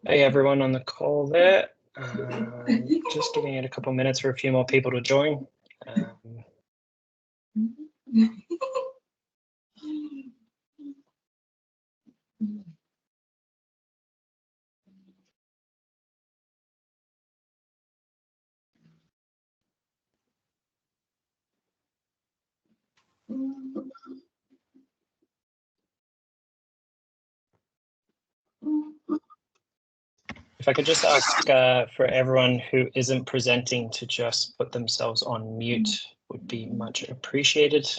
Hey everyone on the call there. Just giving it a couple of minutes for a few more people to join. If I could just ask for everyone who isn't presenting to just put themselves on mute would be much appreciated.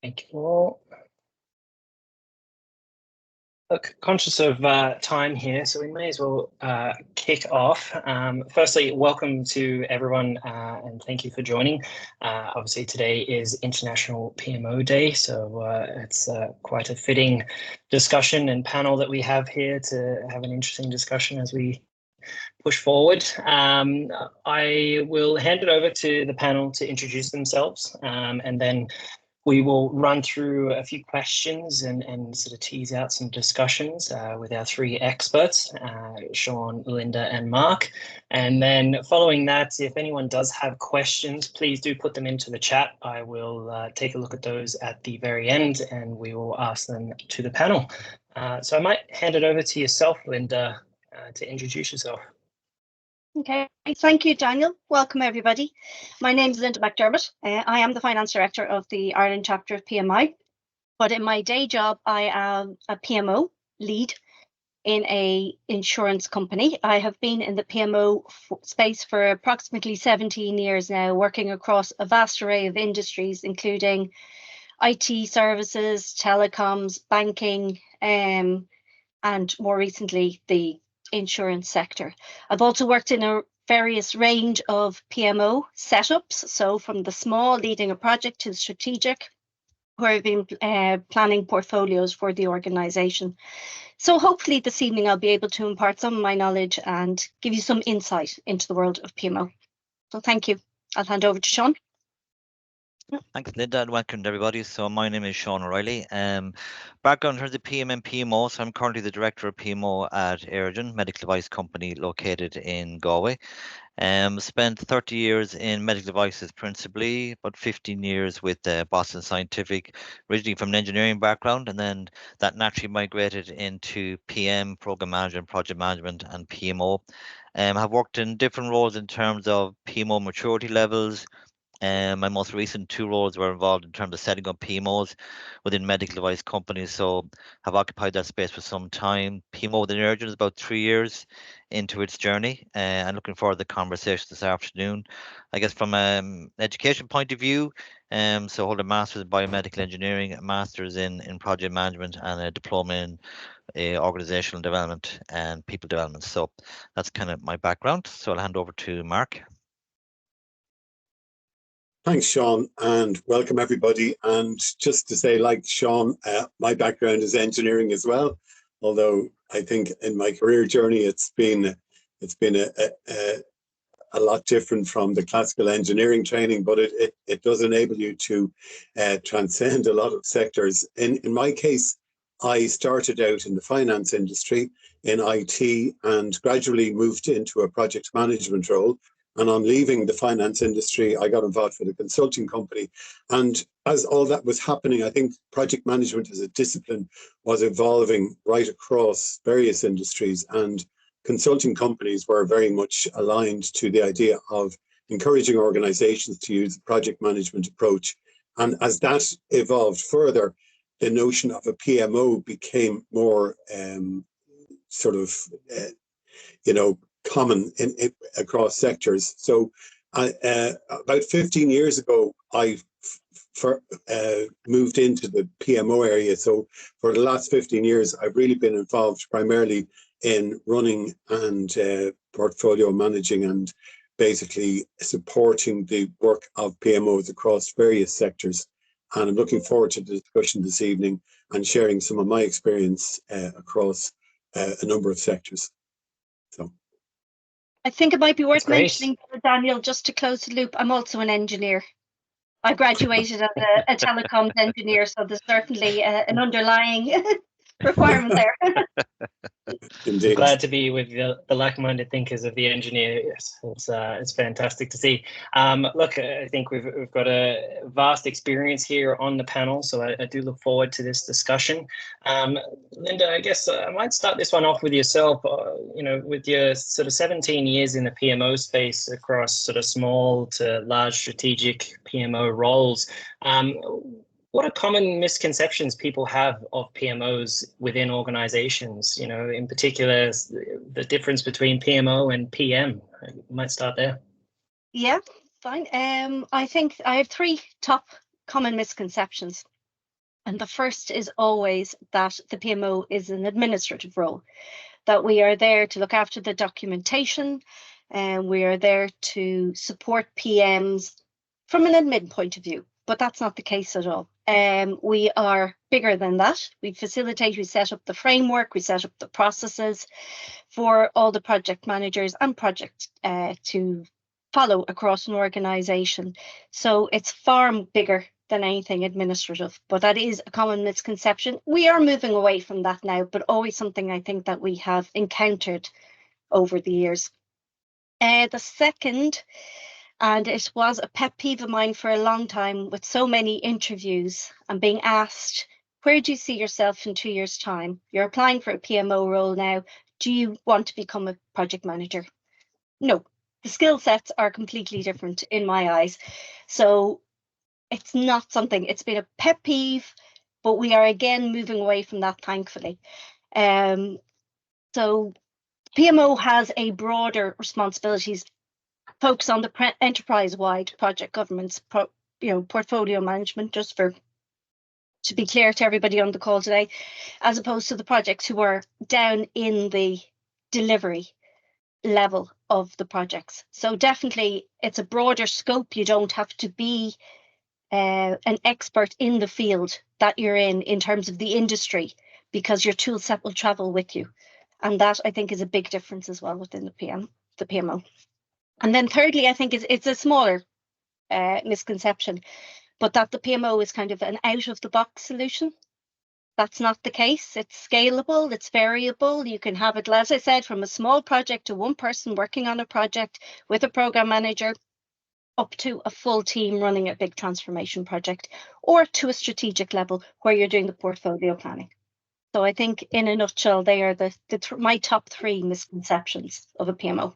Thank you all. Look, conscious of time here, so we may as well kick off. Firstly, welcome to everyone and thank you for joining. Obviously, today is International PMO Day, so it's quite a fitting discussion and panel that we have here to have an interesting discussion as we push forward. I will hand it over to the panel to introduce themselves and then we will run through a few questions and sort of tease out some discussions with our three experts, Sean, Linda, and Mark. And then following that, if anyone does have questions, please do put them into the chat. I will take a look at those at the very end and we will ask them to the panel. So I might hand it over to yourself, Linda, to introduce yourself. Okay, thank you, Daniel. Welcome, everybody. My name is Linda McDermott. I am the Finance Director of the Ireland chapter of PMI, but in my day job, I am a PMO lead in an insurance company. I have been in the PMO space for approximately 17 years now, working across a vast array of industries, including IT services, telecoms, banking, and more recently, the insurance sector. I've also worked in a various range of PMO setups, so from the small leading a project to the strategic, where I've been planning portfolios for the organisation. So hopefully this evening I'll be able to impart some of my knowledge and give you some insight into the world of PMO. So thank you. I'll hand over to Sean. Thanks, Linda, and welcome to everybody. So my name is Sean O'Reilly. Background in terms of PM and PMO. So I'm currently the director of PMO at Airgen, medical device company located in Galway. Spent 30 years in medical devices principally, about 15 years with Boston Scientific, originally from an engineering background, and then that naturally migrated into PM, program management, project management, and PMO. I've worked in different roles in terms of PMO maturity levels. My most recent two roles were involved in terms of setting up PMOs within medical device companies, so have occupied that space for some time. PMO within Airgen is about 3 years into its journey, and looking forward to the conversation this afternoon. I guess from an education point of view, so hold a master's in biomedical engineering, a master's in project management, and a diploma in organizational development and people development. So that's kind of my background. So I'll hand over to Mark. Thanks, Sean, and welcome everybody. And just to say, like Sean, my background is engineering as well. Although I think in my career journey, it's been a lot different from the classical engineering training, but it does enable you to transcend a lot of sectors. In my case, I started out in the finance industry in IT and gradually moved into a project management role. And on leaving the finance industry, I got involved with a consulting company. And as all that was happening, I think project management as a discipline was evolving right across various industries. And consulting companies were very much aligned to the idea of encouraging organizations to use the project management approach. And as that evolved further, the notion of a PMO became more common across sectors. So about 15 years ago, I moved into the PMO area. So for the last 15 years, I've really been involved primarily in running and portfolio managing and basically supporting the work of PMOs across various sectors. And I'm looking forward to the discussion this evening and sharing some of my experience across a number of sectors. So. I think it might be worth mentioning, Daniel, just to close the loop, I'm also an engineer. I graduated as a telecoms engineer, so there's certainly an underlying requirement there. Indeed. Glad to be with the like-minded thinkers of the engineer. Yes, it's fantastic to see. Look, I think we've got a vast experience here on the panel, so I do look forward to this discussion. Linda, I guess I might start this one off with yourself. With your sort of 17 years in the PMO space across sort of small to large strategic PMO roles. What are common misconceptions people have of PMOs within organizations? In particular, the difference between PMO and PM. I might start there. Yeah, fine. I think I have 3 top common misconceptions. And the first is always that the PMO is an administrative role, that we are there to look after the documentation, and we are there to support PMs from an admin point of view. But that's not the case at all. We are bigger than that. We facilitate, we set up the framework, we set up the processes for all the project managers and projects to follow across an organization. So it's far bigger than anything administrative, but that is a common misconception. We are moving away from that now, but always something I think that we have encountered over the years. The second, and it was a pet peeve of mine for a long time with so many interviews and being asked, where do you see yourself in 2 years' time? You're applying for a PMO role now. Do you want to become a project manager? No, the skill sets are completely different in my eyes. So it's not something, it's been a pet peeve, but we are again moving away from that, thankfully. So PMO has a broader responsibilities, focus on the enterprise-wide project governance, portfolio management, just to be clear to everybody on the call today, as opposed to the projects who are down in the delivery level of the projects. So definitely it's a broader scope. You don't have to be an expert in the field that you're in terms of the industry, because your tool set will travel with you. And that, I think, is a big difference as well within the PMO. And then thirdly, I think it's a smaller misconception, but that the PMO is kind of an out-of-the-box solution. That's not the case. It's scalable, it's variable. You can have it, as I said, from a small project to one person working on a project with a program manager, up to a full team running a big transformation project, or to a strategic level where you're doing the portfolio planning. So I think in a nutshell, they are my top 3 misconceptions of a PMO.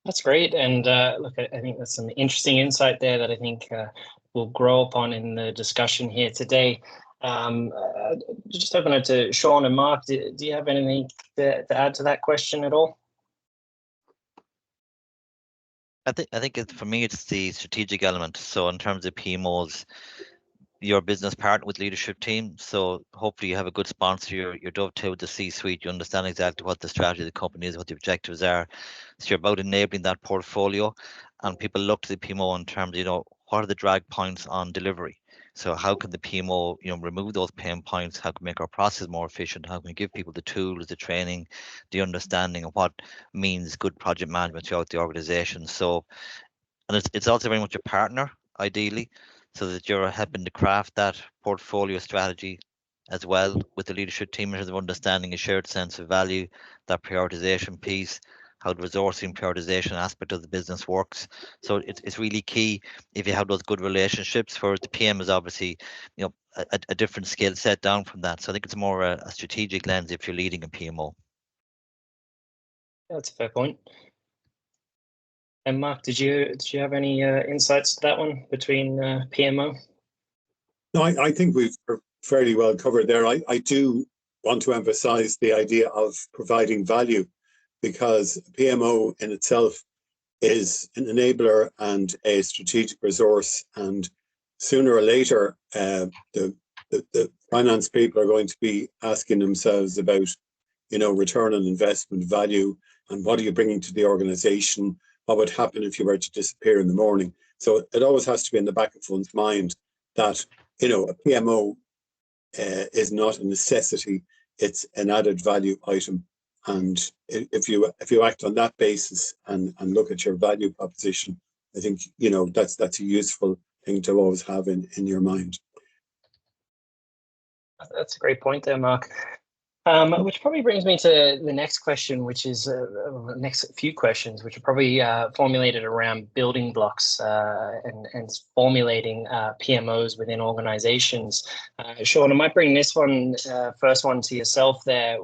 That's great. And look, I think that's some interesting insight there that I think we'll grow upon in the discussion here today. Just open it to Sean and Mark. Do you have anything to add to that question at all? I think for me, it's the strategic element. So in terms of PMOs, your business partner with leadership team. So hopefully you have a good sponsor, you're dovetailed with the C-suite, you understand exactly what the strategy of the company is, what the objectives are. So you're about enabling that portfolio, and people look to the PMO in terms of, what are the drag points on delivery? So how can the PMO, remove those pain points? How can we make our process more efficient? How can we give people the tools, the training, the understanding of what means good project management throughout the organization? So, and it's also very much a partner, ideally, so that you're helping to craft that portfolio strategy as well with the leadership team in terms of understanding a shared sense of value, that prioritization piece, how the resourcing prioritization aspect of the business works. So it's really key if you have those good relationships. For the PM is obviously, a different skill set down from that. So I think it's more a strategic lens if you're leading a PMO. That's a fair point. And Mark, did you have any insights to that one between PMO? No, I think we've fairly well covered there. I do want to emphasize the idea of providing value, because PMO in itself is an enabler and a strategic resource, and sooner or later the finance people are going to be asking themselves about return on investment, value, and what are you bringing to the organization? What would happen if you were to disappear in the morning? So it always has to be in the back of one's mind that a PMO is not a necessity; it's an added value item. And if you act on that basis and look at your value proposition, I think that's a useful thing to always have in your mind. That's a great point there, Mark. Which probably brings me to the next question, which is the next few questions, which are probably formulated around building blocks and formulating PMOs within organizations. Sean, I might bring this one, first one to yourself there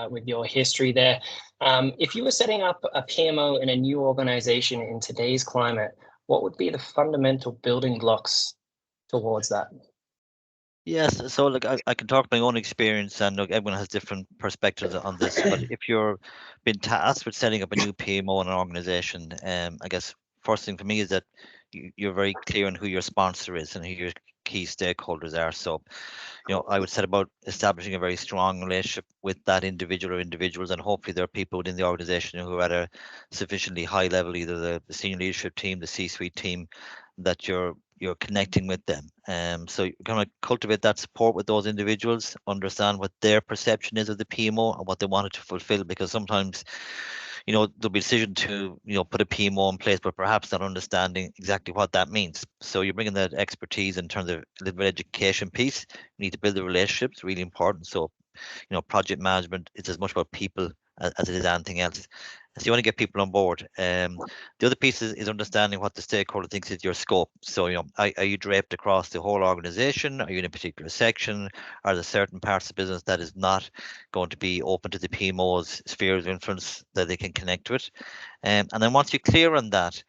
with your history there. If you were setting up a PMO in a new organization in today's climate, what would be the fundamental building blocks towards that? Yes, so look, I can talk my own experience, and look, everyone has different perspectives on this. But if you're being tasked with setting up a new PMO in an organization, I guess first thing for me is that you're very clear on who your sponsor is and who your key stakeholders are. So, I would set about establishing a very strong relationship with that individual or individuals, and hopefully there are people within the organization who are at a sufficiently high level, either the senior leadership team, the C-suite team, that you're connecting with them. So you kind of cultivate that support with those individuals, understand what their perception is of the PMO and what they want it to fulfill, because sometimes there'll be a decision to put a PMO in place, but perhaps not understanding exactly what that means. So you're bringing that expertise in terms of a little bit of education piece. You need to build the relationships, really important. So project management is as much about people as it is anything else. So you want to get people on board. The other piece is understanding what the stakeholder thinks is your scope. So, are you draped across the whole organization? Are you in a particular section? Are there certain parts of the business that is not going to be open to the PMO's sphere of influence that they can connect with? And then once you're clear on that,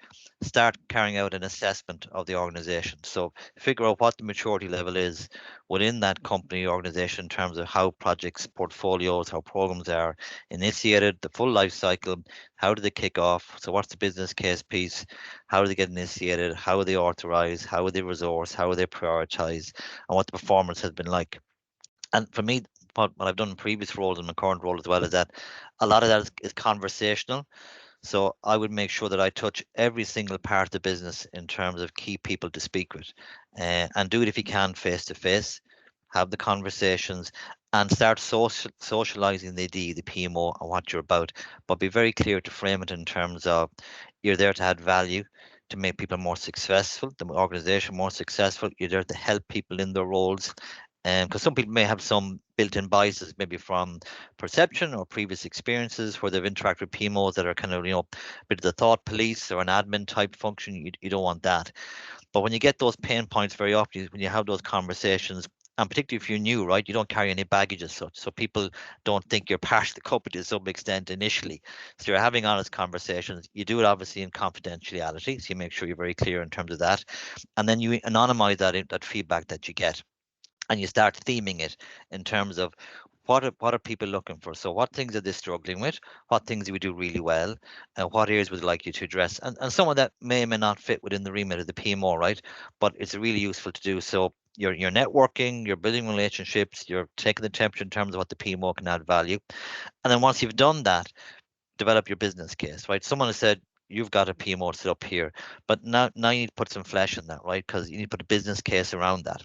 start carrying out an assessment of the organization. So figure out what the maturity level is within that company organization in terms of how projects, portfolios, how programs are initiated, the full life cycle, how do they kick off? So what's the business case piece? How do they get initiated? How are they authorized? How are they resourced? How are they prioritized? And what the performance has been like. And for me, what I've done in previous roles and my current role as well is that a lot of that is conversational. So I would make sure that I touch every single part of the business in terms of key people to speak with, and do it if you can face to face. Have the conversations and start socializing the PMO and what you're about. But be very clear to frame it in terms of you're there to add value, to make people more successful, the organization more successful. You're there to help people in their roles. Because some people may have some built-in biases, maybe from perception or previous experiences where they've interacted with PMOs that are kind of, a bit of the thought police or an admin type function. You don't want that. But when you get those pain points very often, when you have those conversations, and particularly if you're new, right, you don't carry any baggage as such. So people don't think you're part of the company to some extent initially. So you're having honest conversations. You do it obviously in confidentiality. So you make sure you're very clear in terms of that. And then you anonymize that feedback that you get. And you start theming it in terms of what are people looking for? So what things are they struggling with? What things do we do really well? And what areas would they like you to address? And some of that may or may not fit within the remit of the PMO, right? But it's really useful to do. So you're networking, you're building relationships, you're taking the temperature in terms of what the PMO can add value. And then once you've done that, develop your business case, right? Someone has said, you've got a PMO set up here, but now you need to put some flesh in that, right? Because you need to put a business case around that.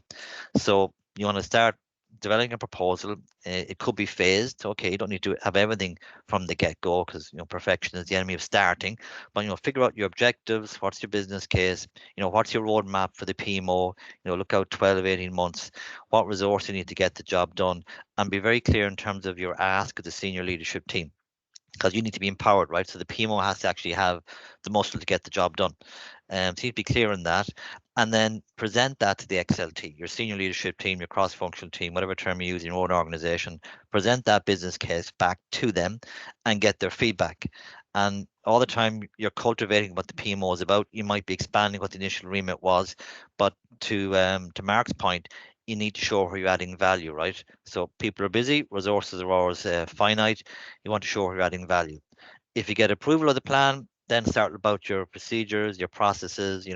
So you want to start developing a proposal. It could be phased. Okay, you don't need to have everything from the get-go because perfection is the enemy of starting. But figure out your objectives. What's your business case? What's your roadmap for the PMO? Look out 12, 18 months. What resource you need to get the job done, and be very clear in terms of your ask of the senior leadership team, because you need to be empowered, right? So the PMO has to actually have the muscle to get the job done. So you need to be clear on that, and then present that to the XLT, your senior leadership team, your cross-functional team, whatever term you use in your own organization. Present that business case back to them and get their feedback. And all the time you're cultivating what the PMO is about. You might be expanding what the initial remit was, but to Mark's point, you need to show where you're adding value, right? So people are busy, resources are always finite. You want to show where you're adding value. If you get approval of the plan, then start about your procedures, your processes.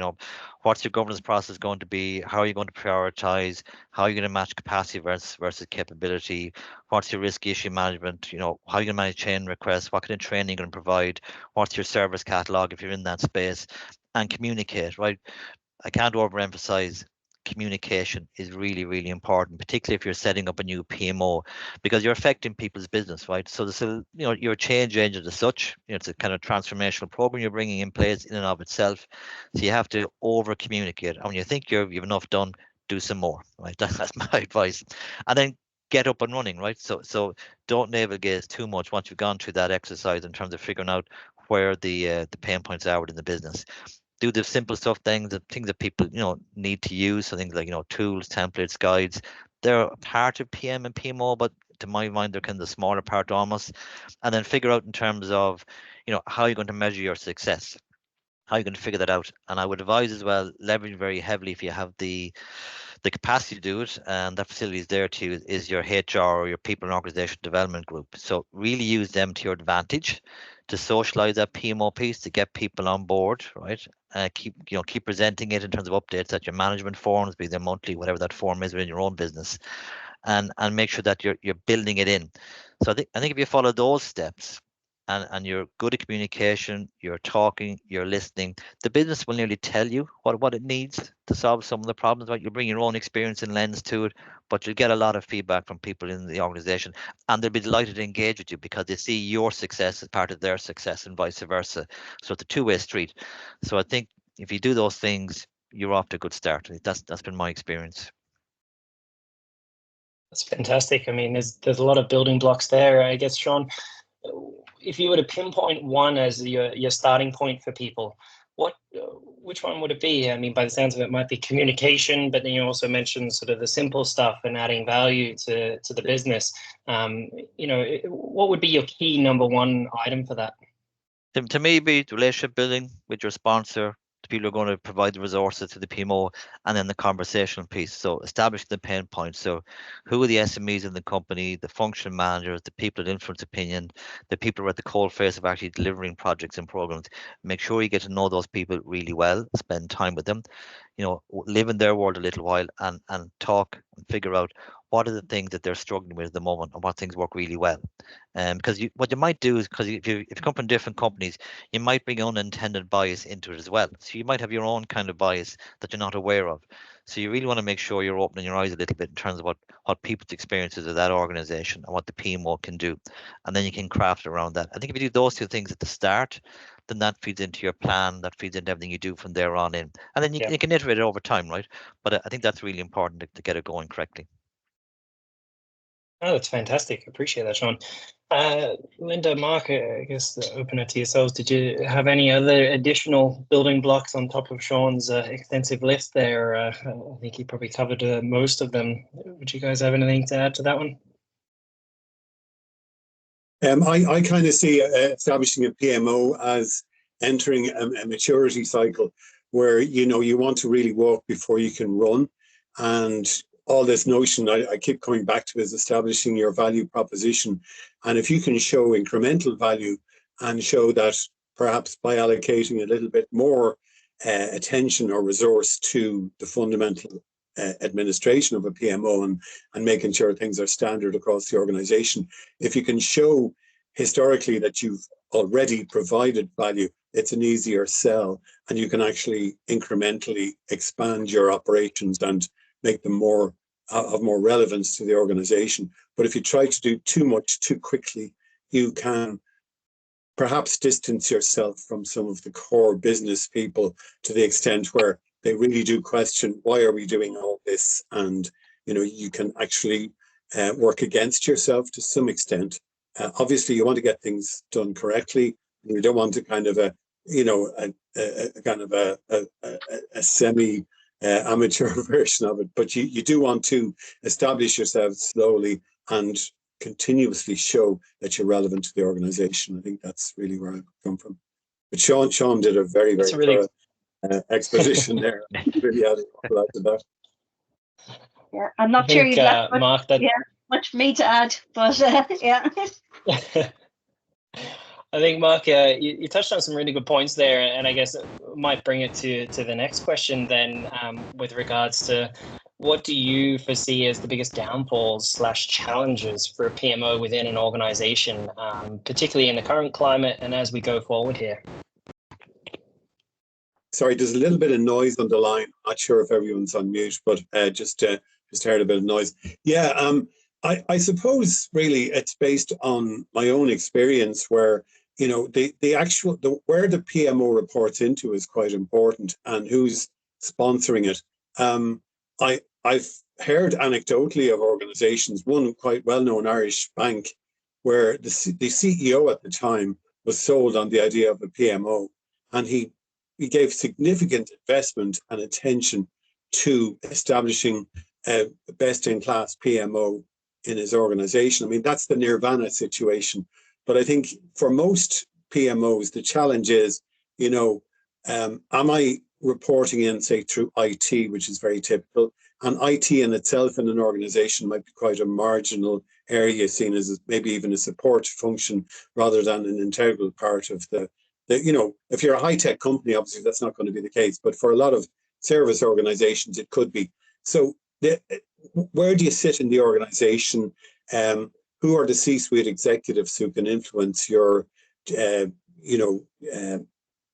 What's your governance process going to be? How are you going to prioritize? How are you going to match capacity versus capability? What's your risk issue management? How are you going to manage chain requests? What kind of training are you going to provide? What's your service catalog if you're in that space? And communicate, right? I can't overemphasize communication is really, really important, particularly if you're setting up a new PMO, because you're affecting people's business, right? So this is, you're a change agent as such. It's a kind of transformational program you're bringing in place in and of itself. So you have to over communicate. And when you think you've enough done, do some more, right? That's my advice. And then get up and running, right? So don't navel gaze too much once you've gone through that exercise in terms of figuring out where the pain points are within the business. Do the simple stuff, things that people need to use. So things like tools, templates, guides. They're a part of PM and PMO, but to my mind, they're kind of the smaller part almost. And then figure out in terms of how you're going to measure your success. How you're going to figure that out. And I would advise as well, leverage very heavily if you have the capacity to do it, and that facility is there to is your HR or your people and organization development group. So really use them to your advantage to socialize that PMO piece, to get people on board, right? Keep presenting it in terms of updates at your management forums, be they monthly, whatever that form is within your own business, and make sure that you're building it in. So I think if you follow those steps, and you're good at communication, you're talking, you're listening, the business will nearly tell you what it needs to solve some of the problems, right? You'll bring your own experience and lens to it, but you'll get a lot of feedback from people in the organization, and they'll be delighted to engage with you because they see your success as part of their success and vice versa. So it's a two-way street. So I think if you do those things, you're off to a good start. That's been my experience. That's fantastic. I mean, there's a lot of building blocks there. I guess, Sean, if you were to pinpoint one as your starting point for people, which one would it be? I mean, by the sounds of it, might be communication, but then you also mentioned sort of the simple stuff and adding value to the business. What would be your key number one item for that? To me, be relationship building with your sponsor, the people who are going to provide the resources to the PMO, and then the conversational piece. So establish the pain points. So who are the SMEs in the company, the function managers, the people that influence opinion, the people who are at the cold face of actually delivering projects and programs. Make sure you get to know those people really well, spend time with them, live in their world a little while, and talk and figure out what are the things that they're struggling with at the moment and what things work really well. Because what you might do is, because if you come from different companies, you might bring unintended bias into it as well. So you might have your own kind of bias that you're not aware of. So you really want to make sure you're opening your eyes a little bit in terms of what people's experiences of that organization and what the PMO can do. And then you can craft around that. I think if you do those two things at the start, then that feeds into your plan, that feeds into everything you do from there on in. And then you can iterate it over time, right? But I think that's really important to get it going correctly. Oh, that's fantastic. Appreciate that, Sean. Linda, Mark, I guess open it to yourselves. Did you have any other additional building blocks on top of Sean's extensive list there? I think he probably covered most of them. Would you guys have anything to add to that one? I kind of see establishing a PMO as entering a maturity cycle where, you want to really walk before you can run. And all this notion I keep coming back to is establishing your value proposition. And if you can show incremental value and show that perhaps by allocating a little bit more attention or resource to the fundamental administration of a PMO and making sure things are standard across the organization, if you can show historically that you've already provided value, it's an easier sell, and you can actually incrementally expand your operations and make them of more relevance to the organization. But if you try to do too much too quickly, you can perhaps distance yourself from some of the core business people to the extent where they really do question, why are we doing all this? And, you can actually work against yourself to some extent. Obviously, you want to get things done correctly. You don't want to kind of a semi amateur version of it, but you do want to establish yourself slowly and continuously show that you're relevant to the organization. I think that's really where I come from. But Sean did a very, very thorough exposition there. Really added a lot to that. Yeah, I'm not sure you've left Mark, much for me to add, but yeah. I think, Mark, you touched on some really good points there, and I guess it might bring it to the next question then, with regards to what do you foresee as the biggest downfalls/challenges for a PMO within an organization, particularly in the current climate and as we go forward here? Sorry, there's a little bit of noise on the line. Not sure if everyone's on mute, but just heard a bit of noise. Yeah, I suppose really it's based on my own experience where, you know, where the PMO reports into is quite important and who's sponsoring it. I've heard anecdotally of organizations, one quite well-known Irish bank, where the CEO at the time was sold on the idea of a PMO, and he gave significant investment and attention to establishing a best-in-class PMO in his organization. I mean, that's the nirvana situation. But I think for most PMOs, the challenge is, you know, am I reporting in, say, through IT, which is very typical? And IT in itself in an organization might be quite a marginal area, seen as maybe even a support function rather than an integral part of you know, if you're a high-tech company, obviously that's not going to be the case. But for a lot of service organizations, it could be. So where do you sit in the organization? Who are the C-suite executives who can influence your, you know,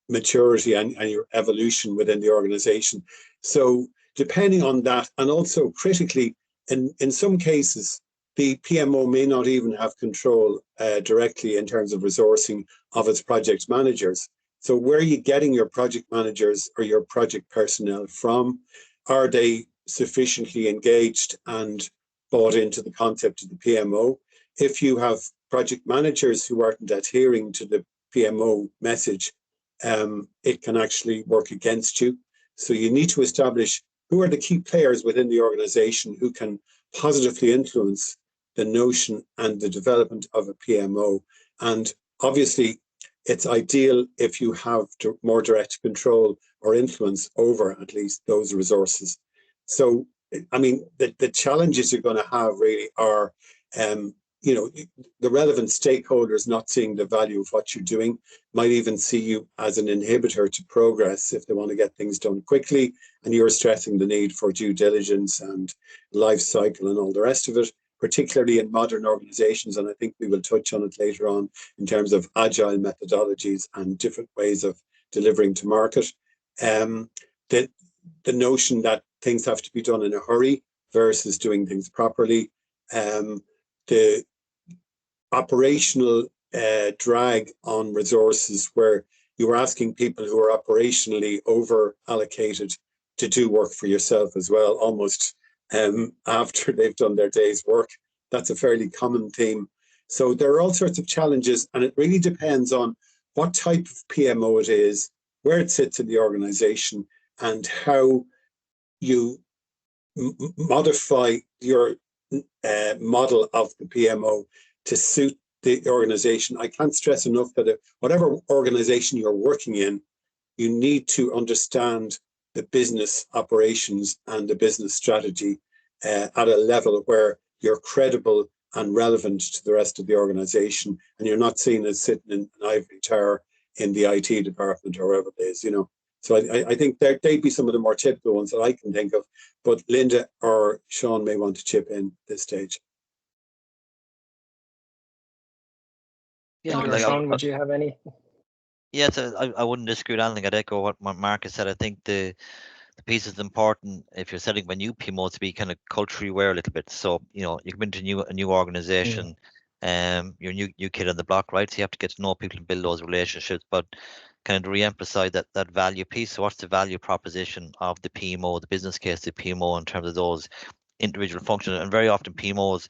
maturity and your evolution within the organization? So depending on that, and also critically, in some cases, the PMO may not even have control directly in terms of resourcing of its project managers. So where are you getting your project managers or your project personnel from? Are they sufficiently engaged and bought into the concept of the PMO? If you have project managers who aren't adhering to the PMO message, it can actually work against you. So you need to establish who are the key players within the organization who can positively influence the notion and the development of a PMO. And obviously, it's ideal if you have more direct control or influence over at least those resources. So, I mean, the challenges you're going to have really are, you know, the relevant stakeholders not seeing the value of what you're doing, might even see you as an inhibitor to progress if they want to get things done quickly, and you're stressing the need for due diligence and life cycle and all the rest of it, particularly in modern organizations. And I think we will touch on it later on in terms of agile methodologies and different ways of delivering to market. The notion that things have to be done in a hurry versus doing things properly. The operational drag on resources where you are asking people who are operationally over allocated to do work for yourself as well, almost after they've done their day's work. That's a fairly common theme. So there are all sorts of challenges, and it really depends on what type of PMO it is, where it sits in the organization, and how you modify your model of the PMO to suit the organization. I can't stress enough that whatever organization you're working in, you need to understand the business operations and the business strategy at a level where you're credible and relevant to the rest of the organization, and you're not seen as sitting in an ivory tower in the IT department or wherever it is, you know. So I think they'd be some of the more typical ones that I can think of, but Linda or Sean may want to chip in at this stage. Yeah, Sean, would you have any? Yes, I wouldn't disagree with anything. I'd echo what Marcus said. I think the piece is important if you're setting up a new PMO to be kind of culturally aware a little bit. So, you know, you come into a new organization, you're new kid on the block, right? So you have to get to know people and build those relationships, but kind of re-emphasize that value piece. So what's the value proposition of the PMO, the business case, the PMO in terms of those individual functions? And very often PMOs,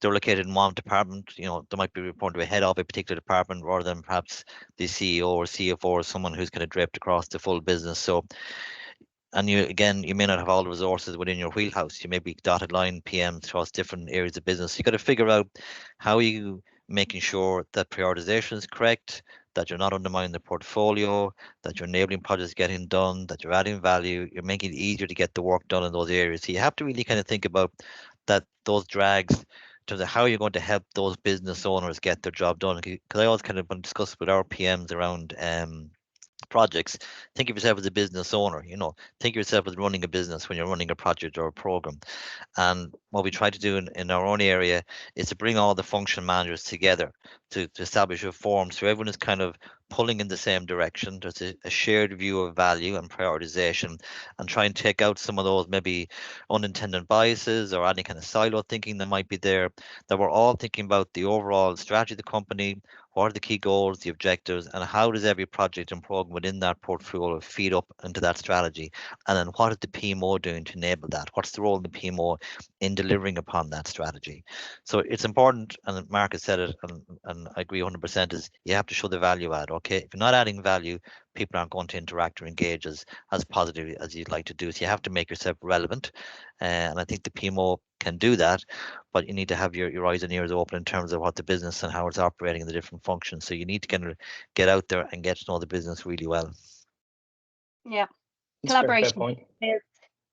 they're located in one department. You know, they might be reporting to a head of a particular department rather than perhaps the CEO or CFO or someone who's kind of draped across the full business. So, and you may not have all the resources within your wheelhouse. You may be dotted line PMs across different areas of business. You got to figure out how you making sure that prioritization is correct, that you're not undermining the portfolio, that you're enabling projects getting done, that you're adding value, you're making it easier to get the work done in those areas. So you have to really kind of think about those drags in terms of how you're going to help those business owners get their job done. Because I always kind of discuss with our PMs around projects, think of yourself as a business owner, you know, think of yourself as running a business when you're running a project or a program. And what we try to do in our own area is to bring all the function managers together to establish a forum so everyone is kind of pulling in the same direction. There's a shared view of value and prioritization, and try and take out some of those maybe unintended biases or any kind of silo thinking that might be there, that we're all thinking about the overall strategy of the company, what are the key goals, the objectives, and how does every project and program within that portfolio feed up into that strategy? And then what is the PMO doing to enable that? What's the role of the PMO in delivering upon that strategy? So it's important, and Mark has said it, and I agree 100%, is you have to show the value add. Okay, if you're not adding value, people aren't going to interact or engage as positively as you'd like to do. So you have to make yourself relevant. And I think the PMO can do that, but you need to have your eyes and ears open in terms of what the business and how it's operating in the different functions. So you need to get out there and get to know the business really well. Yeah, That's a very fair collaboration. point.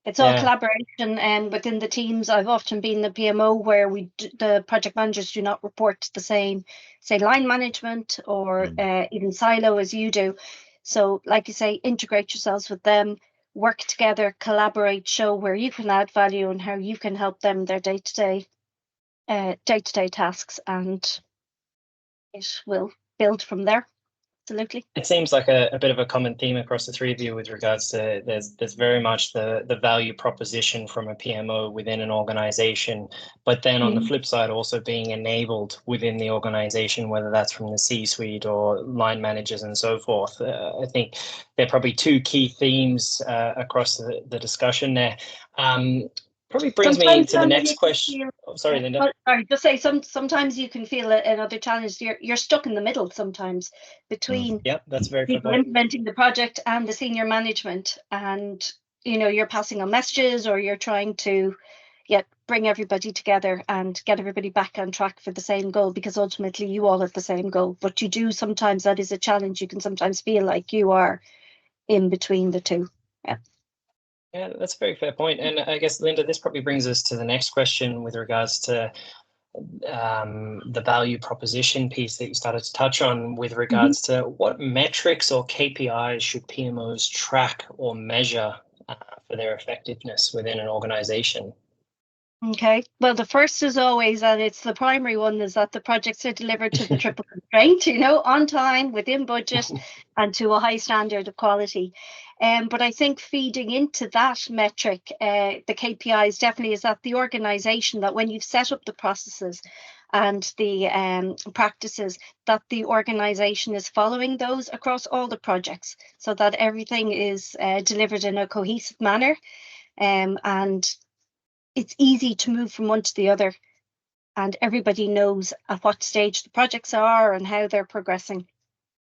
It's all Yeah. collaboration, and within the teams. I've often been the PMO where the project managers do not report to the same, say, line management or even silo as you do. So, like you say, integrate yourselves with them, work together, collaborate, show where you can add value and how you can help them their day-to-day tasks, and it will build from there. Absolutely. It seems like a bit of a common theme across the three of you with regards to there's very much the value proposition from a PMO within an organization, but then on the flip side also being enabled within the organization, whether that's from the C-suite or line managers and so forth. I think there are probably two key themes across the discussion there. Probably brings me to the next question. Oh, sorry, Linda. Sorry, just say sometimes you can feel another challenge. You're stuck in the middle sometimes between that's very people implementing the project and the senior management, and you're passing on messages, or you're trying to bring everybody together and get everybody back on track for the same goal, because ultimately you all have the same goal. But you do sometimes, that is a challenge. You can sometimes feel like you are in between the two. Yeah, that's a very fair point. And I guess, Linda, this probably brings us to the next question with regards to the value proposition piece that you started to touch on with regards to what metrics or KPIs should PMOs track or measure for their effectiveness within an organization? Okay, well, the first is always, and it's the primary one, is that the projects are delivered to the triple constraint, on time, within budget, and to a high standard of quality. But I think feeding into that metric, the KPIs definitely, is that the organization, that when you've set up the processes and the practices, that the organization is following those across all the projects, so that everything is delivered in a cohesive manner, and it's easy to move from one to the other, and everybody knows at what stage the projects are and how they're progressing.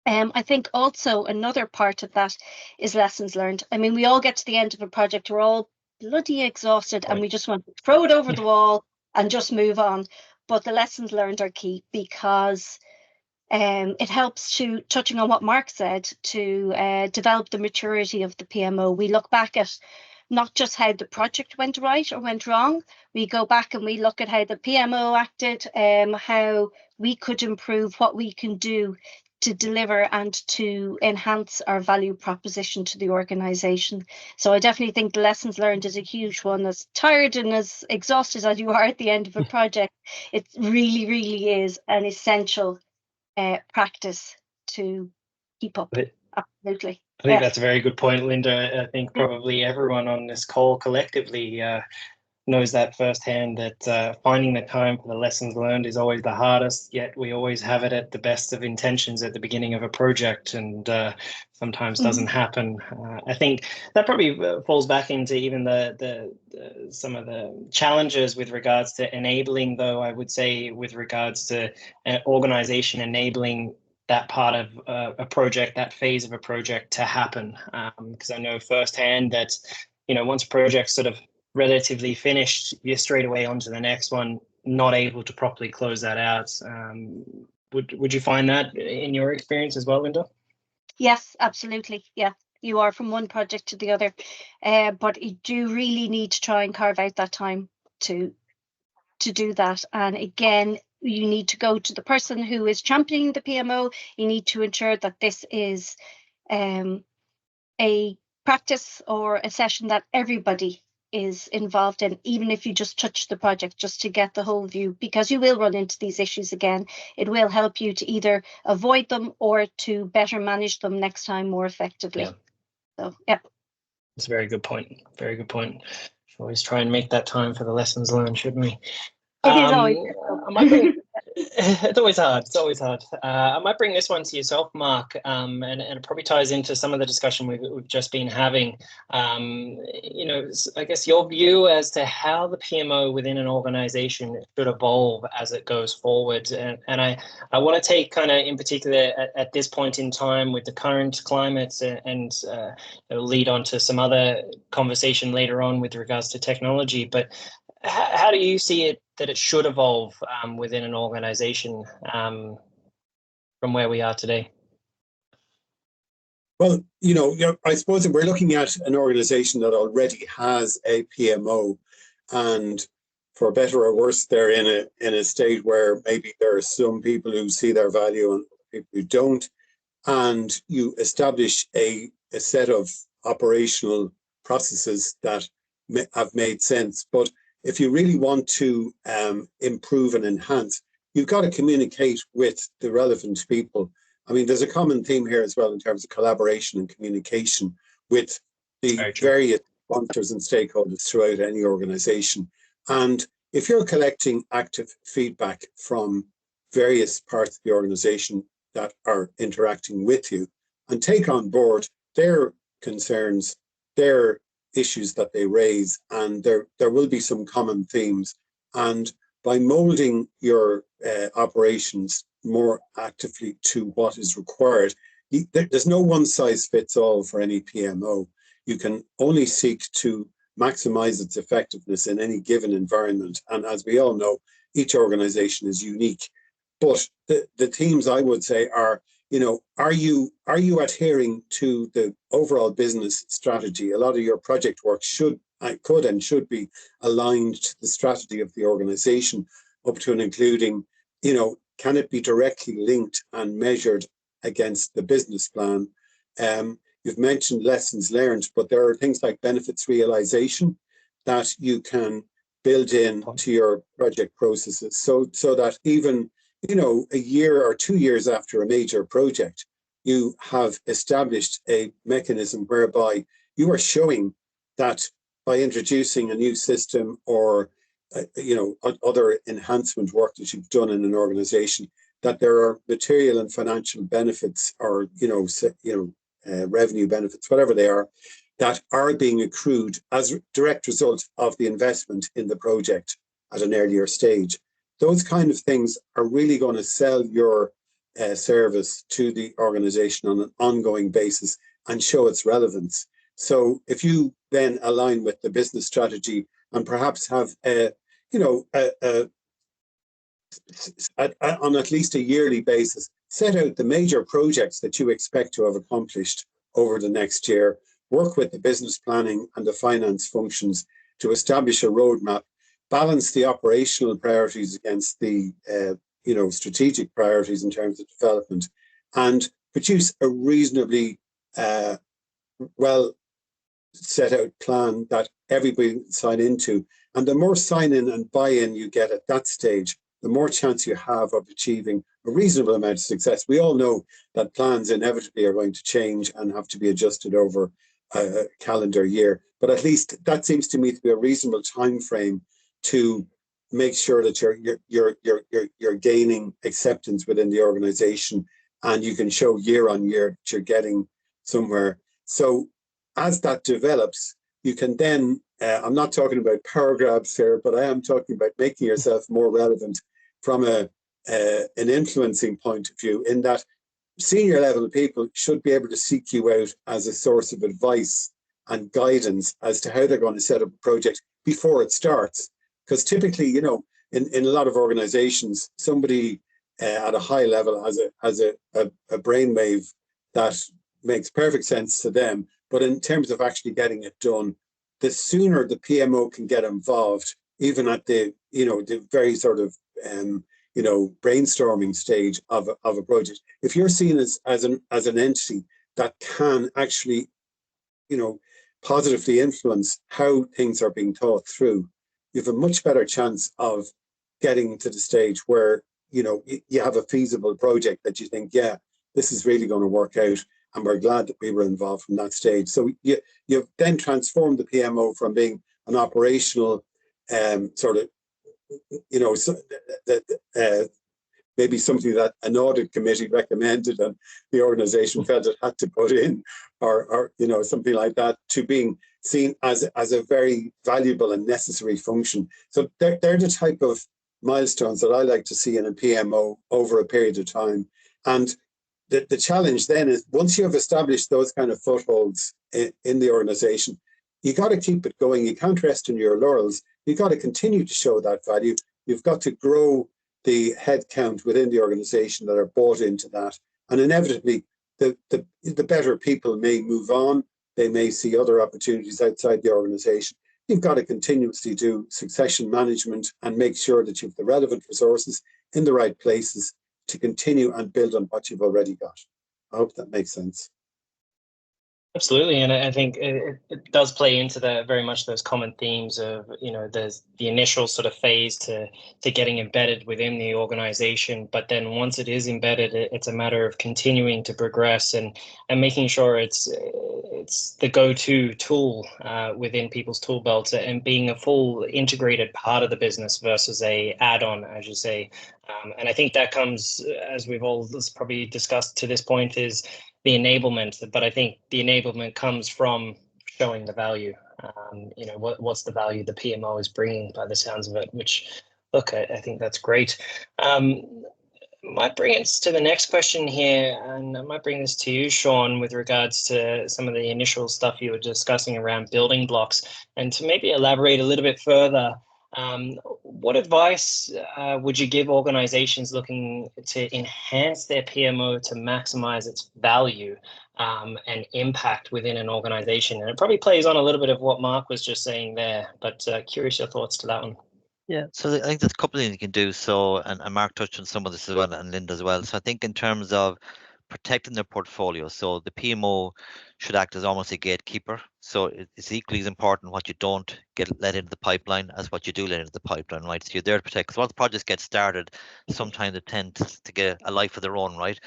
I think also another part of that is lessons learned. I mean, we all get to the end of a project, we're all bloody exhausted, and we just want to throw it over the wall and just move on. But the lessons learned are key, because it helps to, touching on what Mark said, to develop the maturity of the PMO. We look back at not just how the project went right or went wrong. We go back and we look at how the PMO acted, how we could improve, what we can do to deliver and to enhance our value proposition to the organization. So I definitely think the lessons learned is a huge one. As tired and as exhausted as you are at the end of a project, it really, really is an essential practice to keep up. Absolutely. I think that's a very good point, Linda. I think probably everyone on this call collectively knows that firsthand, that finding the time for the lessons learned is always the hardest, yet we always have it at the best of intentions at the beginning of a project, and sometimes doesn't happen. I think that probably falls back into even the some of the challenges with regards to enabling, though, I would say, with regards to an organization enabling that part of a project, that phase of a project to happen. Because I know firsthand that, once a project's sort of relatively finished, you're straight away onto the next one, not able to properly close that out. Would you find that in your experience as well, Linda? Yes, absolutely. Yeah, you are from one project to the other, but you do really need to try and carve out that time to do that. And again, you need to go to the person who is championing the PMO. You need to ensure that this is a practice or a session that everybody is involved in, even if you just touch the project, just to get the whole view, because you will run into these issues again. It will help you to either avoid them or to better manage them next time more effectively. Yeah. So, yeah. That's a very good point. Very good point. Should always try and make that time for the lessons learned, shouldn't we? It is always I might bring, it's always hard. It's always hard. I might bring this one to yourself, Mark, and it probably ties into some of the discussion we've just been having. You know, I guess your view as to how the PMO within an organization should evolve as it goes forward. And I want to take kind of in particular at this point in time with the current climate and lead on to some other conversation later on with regards to technology. But how do you see it that it should evolve within an organization from where we are today? Well, you know, I suppose that we're looking at an organization that already has a PMO, and for better or worse, they're in a state where maybe there are some people who see their value and people who don't, and you establish a set of operational processes that have made sense. But if you really want to improve and enhance, you've got to communicate with the relevant people. I mean, there's a common theme here as well in terms of collaboration and communication with the various sponsors and stakeholders throughout any organization. And if you're collecting active feedback from various parts of the organization that are interacting with you and take on board their concerns, their issues that they raise, and there will be some common themes. And by molding your operations more actively to what is required, there's no one size fits all for any PMO. You can only seek to maximize its effectiveness in any given environment. And as we all know, each organization is unique. But the themes I would say are, you know, are you adhering to the overall business strategy? A lot of your project work could and should be aligned to the strategy of the organization, up to and including, you know, can it be directly linked and measured against the business plan? You've mentioned lessons learned, but there are things like benefits realization that you can build in to your project processes, so that even, you know, a year or 2 years after a major project, you have established a mechanism whereby you are showing that by introducing a new system or you know, other enhancement work that you've done in an organization, that there are material and financial benefits, or revenue benefits, whatever they are, that are being accrued as a direct result of the investment in the project at an earlier stage. Those kind of things are really going to sell your service to the organization on an ongoing basis and show its relevance. So if you then align with the business strategy and perhaps have on at least a yearly basis, set out the major projects that you expect to have accomplished over the next year, work with the business planning and the finance functions to establish a roadmap, balance the operational priorities against the strategic priorities in terms of development, and produce a reasonably well set out plan that everybody can sign into. And the more sign-in and buy-in you get at that stage, the more chance you have of achieving a reasonable amount of success. We all know that plans inevitably are going to change and have to be adjusted over a calendar year. But at least that seems to me to be a reasonable time frame to make sure that you're gaining acceptance within the organization, and you can show year on year that you're getting somewhere. So as that develops, you can then, I'm not talking about power grabs here, but I am talking about making yourself more relevant from an influencing point of view, in that senior level people should be able to seek you out as a source of advice and guidance as to how they're going to set up a project before it starts. Because typically, you know, in a lot of organizations, somebody at a high level has a brainwave that makes perfect sense to them. But in terms of actually getting it done, the sooner the PMO can get involved, even at the very sort of brainstorming stage of a project, if you're seen as an entity that can actually, positively influence how things are being thought through, you have a much better chance of getting to the stage where, you know, you have a feasible project that you think, yeah, this is really going to work out. And we're glad that we were involved from that stage. So you've then transformed the PMO from being an operational sort of, you know, maybe something that an audit committee recommended and the organization felt it had to put in, or you know, something like that, to being seen as a very valuable and necessary function. So they're the type of milestones that I like to see in a PMO over a period of time. And the challenge then is, once you have established those kind of footholds in the organization, you got to keep it going. You can't rest on your laurels. You got to continue to show that value. You've got to grow the headcount within the organization that are bought into that. And inevitably, the better people may move on. They may see other opportunities outside the organization. You've got to continuously do succession management and make sure that you have the relevant resources in the right places to continue and build on what you've already got. I hope that makes sense. Absolutely, and I think it does play into the very much those common themes of, you know, there's the initial sort of phase to getting embedded within the organization, but then once it is embedded, it's a matter of continuing to progress and making sure it's the go-to tool within people's tool belts, and being a full integrated part of the business versus a add-on, as you say. And I think that comes, as we've all probably discussed to this point, is the enablement. But I think the enablement comes from showing the value. You know, what's the value the PMO is bringing, by the sounds of it, which, look, I think that's great. Might bring us to the next question here, and I might bring this to you, Sean, with regards to some of the initial stuff you were discussing around building blocks, and to maybe elaborate a little bit further. What advice would you give organizations looking to enhance their PMO to maximize its value and impact within an organization? And it probably plays on a little bit of what Mark was just saying there, but curious your thoughts to that one. Yeah, so I think there's a couple of things you can do. So, and Mark touched on some of this as well, and Linda as well. So I think in terms of protecting their portfolio, so the PMO should act as almost a gatekeeper. So it's equally as important what you don't get let into the pipeline as what you do let into the pipeline, right? So you're there to protect, because once projects get started, sometimes they tend to get a life of their own, right?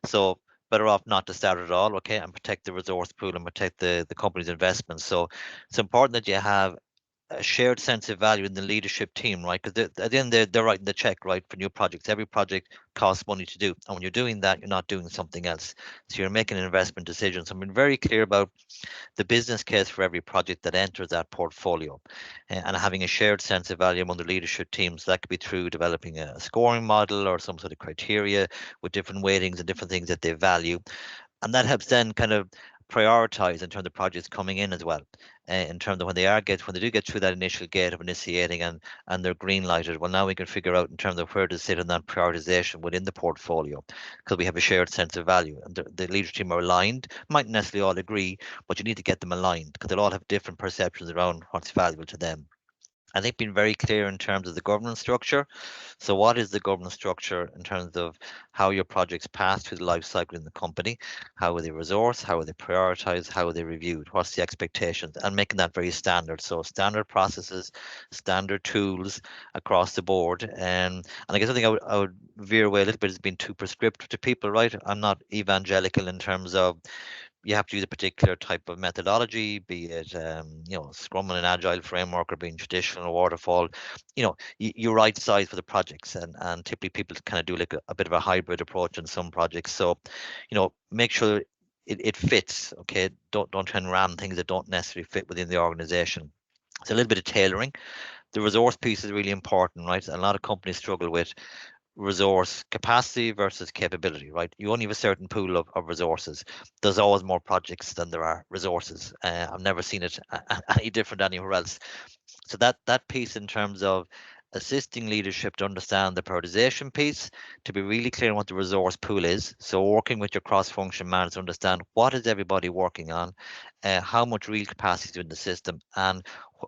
So better off not to start at all, okay, and protect the resource pool and protect the company's investments. So it's important that you have a shared sense of value in the leadership team, right? Because at the end, they're writing the check, right, for new projects. Every project costs money to do, and when you're doing that, you're not doing something else. So you're making an investment decision. So I'm being very clear about the business case for every project that enters that portfolio, and having a shared sense of value among the leadership teams. That could be through developing a scoring model or some sort of criteria with different weightings and different things that they value, and that helps then kind of prioritize in terms of projects coming in as well, in terms of when they do get through that initial gate of initiating and they're green lighted. Well, now we can figure out in terms of where to sit in that prioritization within the portfolio, because we have a shared sense of value, and the leadership team are aligned. Might necessarily all agree, but you need to get them aligned, because they'll all have different perceptions around what's valuable to them. I think being very clear in terms of the governance structure. So what is the governance structure in terms of how your projects pass through the life cycle in the company? How are they resourced? How are they prioritized? How are they reviewed? What's the expectations? And making that very standard. So standard processes, standard tools across the board. And I guess I think I would veer away a little bit as being too prescriptive to people, right? I'm not evangelical in terms of you have to use a particular type of methodology, be it Scrum and an Agile framework, or being traditional or waterfall. You right size for the projects, and typically people kind of do like a bit of a hybrid approach in some projects. So make sure it fits. Okay, don't try and ram things that don't necessarily fit within the organization. It's a little bit of tailoring. The resource piece is really important, right? A lot of companies struggle with resource capacity versus capability, right? You only have a certain pool of resources. There's always more projects than there are resources. I've never seen it any different anywhere else. So that piece in terms of assisting leadership to understand the prioritization piece, to be really clear on what the resource pool is. So working with your cross-function managers to understand what is everybody working on, how much real capacity is in the system, and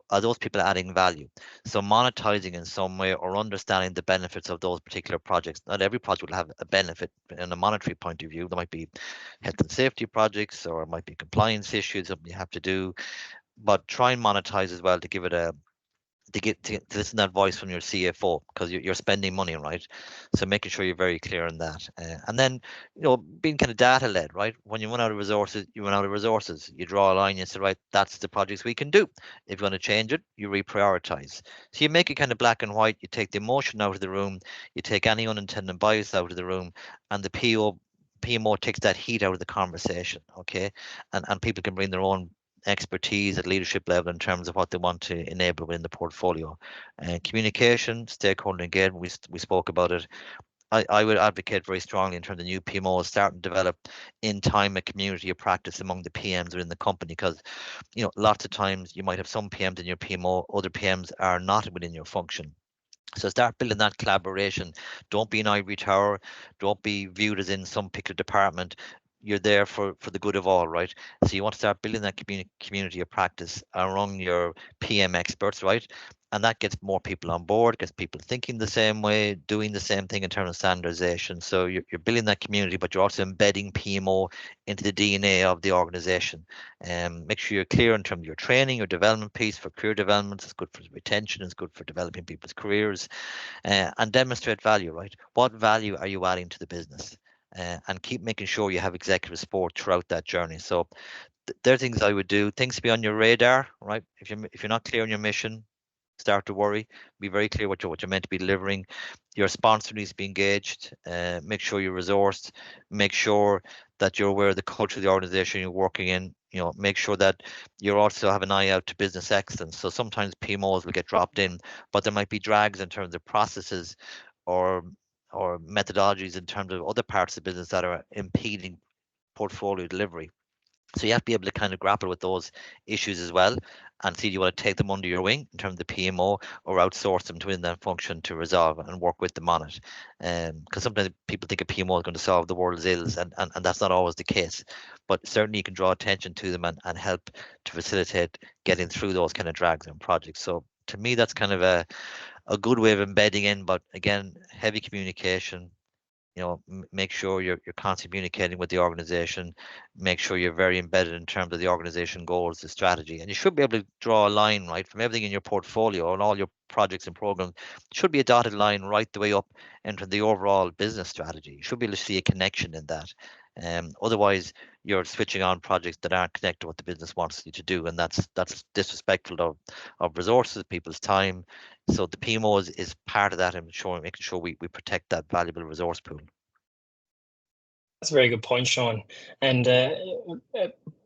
are those people adding value? So monetizing in some way, or understanding the benefits of those particular projects. Not every project will have a benefit in a monetary point of view. There might be health and safety projects, or it might be compliance issues that you have to do. but try and monetize as well to give it a to listen to that voice from your CFO, because you're spending money, right? So making sure you're very clear on that, and then being kind of data led, right? When you run out of resources, you run out of resources. You draw a line. You say, right, that's the projects we can do. If you want to change it, you reprioritize. So you make it kind of black and white. You take the emotion out of the room. You take any unintended bias out of the room, and the PMO takes that heat out of the conversation. Okay, and people can bring their own expertise at leadership level in terms of what they want to enable within the portfolio. Communication, stakeholder engagement, we spoke about it. I would advocate very strongly in terms of new PMOs start and develop in time a community of practice among the PMs within the company, because lots of times you might have some PMs in your PMO, other PMs are not within your function. So start building that collaboration. Don't be an ivory tower. Don't be viewed as in some particular department. You're there for the good of all, right? So you want to start building that community of practice around your PM experts, right? And that gets more people on board, gets people thinking the same way, doing the same thing in terms of standardization. So you're building that community, but you're also embedding PMO into the DNA of the organization. Make sure you're clear in terms of your training, your development piece for career development. It's good for retention, it's good for developing people's careers, and demonstrate value, right? What value are you adding to the business? And keep making sure you have executive support throughout that journey. So there are things I would do, things to be on your radar, right? If you're not clear on your mission, start to worry. Be very clear what you're meant to be delivering. Your sponsor needs to be engaged. Make sure you're resourced. Make sure that you're aware of the culture of the organization you're working in. Make sure that you also have an eye out to business excellence. So sometimes PMOs will get dropped in, but there might be drags in terms of processes or methodologies in terms of other parts of the business that are impeding portfolio delivery. So you have to be able to kind of grapple with those issues as well, and see, do you want to take them under your wing in terms of the PMO, or outsource them to within that function to resolve and work with them on it. Because sometimes people think a PMO is going to solve the world's ills, and that's not always the case. But certainly you can draw attention to them and help to facilitate getting through those kind of drags and projects. So to me, that's kind of a good way of embedding in, but again, heavy communication. Make sure you're constantly communicating with the organization. Make sure you're very embedded in terms of the organization goals, the strategy, and you should be able to draw a line, right, from everything in your portfolio and all your projects and programs. It should be a dotted line right the way up into the overall business strategy. You should be able to see a connection in that. Otherwise, you're switching on projects that aren't connected to what the business wants you to do, and that's disrespectful of resources, people's time. So the PMO is part of that, and making sure we protect that valuable resource pool. That's a very good point, Sean. And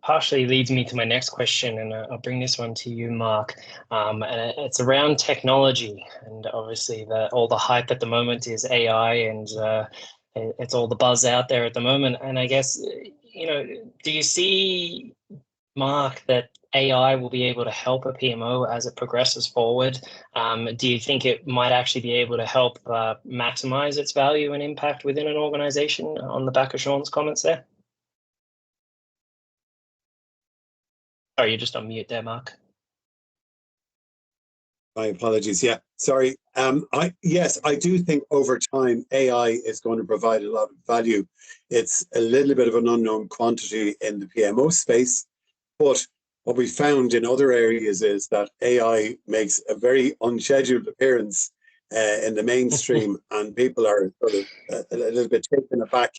partially leads me to my next question, and I'll bring this one to you, Mark. And it's around technology, and obviously all the hype at the moment is AI, and it's all the buzz out there at the moment. And I guess, do you see, Mark, that AI will be able to help a PMO as it progresses forward? Do you think it might actually be able to help maximize its value and impact within an organization on the back of Sean's comments there? Sorry, you're just on mute there, Mark. My apologies. Yeah, sorry. Yes, I do think over time AI is going to provide a lot of value. It's a little bit of an unknown quantity in the PMO space, but what we found in other areas is that AI makes a very unscheduled appearance in the mainstream, and people are sort of a little bit taken aback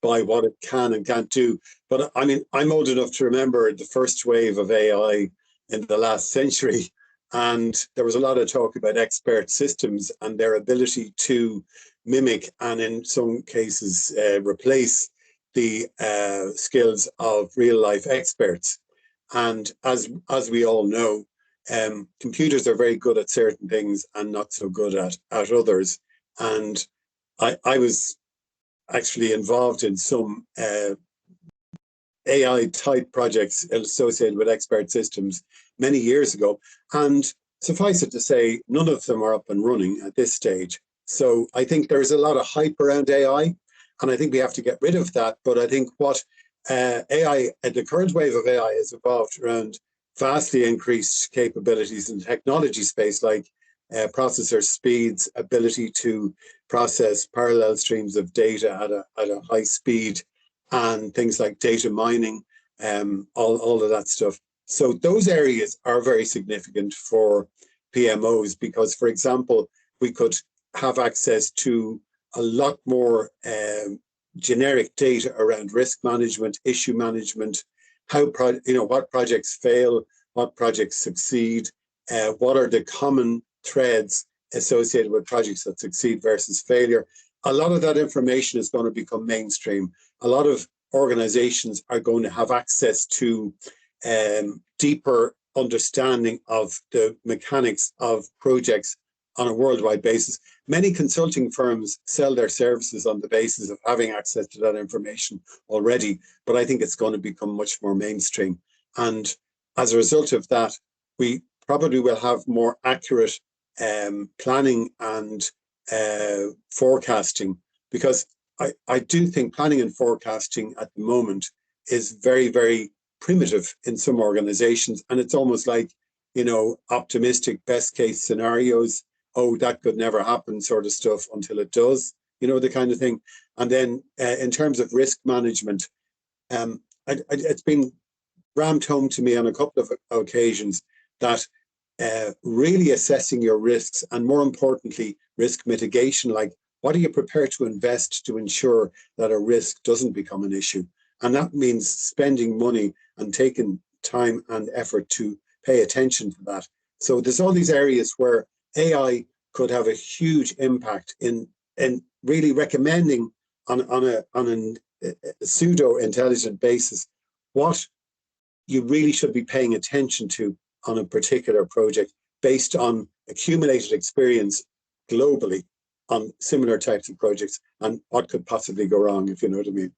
by what it can and can't do. But I mean, I'm old enough to remember the first wave of AI in the last century. And there was a lot of talk about expert systems and their ability to mimic and in some cases replace the skills of real life experts. And as we all know, computers are very good at certain things and not so good at others. And I was actually involved in some AI type projects associated with expert systems many years ago. And suffice it to say, none of them are up and running at this stage. So I think there's a lot of hype around AI, and I think we have to get rid of that. But I think what AI, the current wave of AI has evolved around vastly increased capabilities in the technology space, like processor speeds, ability to process parallel streams of data at a high speed, and things like data mining, all of that stuff. So those areas are very significant for PMOs because, for example, we could have access to a lot more generic data around risk management, issue management, what projects fail, what projects succeed, what are the common threads associated with projects that succeed versus failure. A lot of that information is going to become mainstream. A lot of organizations are going to have access to deeper understanding of the mechanics of projects on a worldwide basis. Many consulting firms sell their services on the basis of having access to that information already, but I think it's going to become much more mainstream. And as a result of that, we probably will have more accurate planning and forecasting, because I do think planning and forecasting at the moment is very, very primitive in some organizations. And it's almost like, optimistic best case scenarios. Oh, that could never happen sort of stuff until it does, the kind of thing. And then in terms of risk management, it's been rammed home to me on a couple of occasions that really assessing your risks, and more importantly, risk mitigation, like what are you prepared to invest to ensure that a risk doesn't become an issue? And that means spending money and taking time and effort to pay attention to that. So there's all these areas where AI could have a huge impact in really recommending on a pseudo-intelligent basis what you really should be paying attention to on a particular project based on accumulated experience globally on similar types of projects and what could possibly go wrong, if you know what I mean.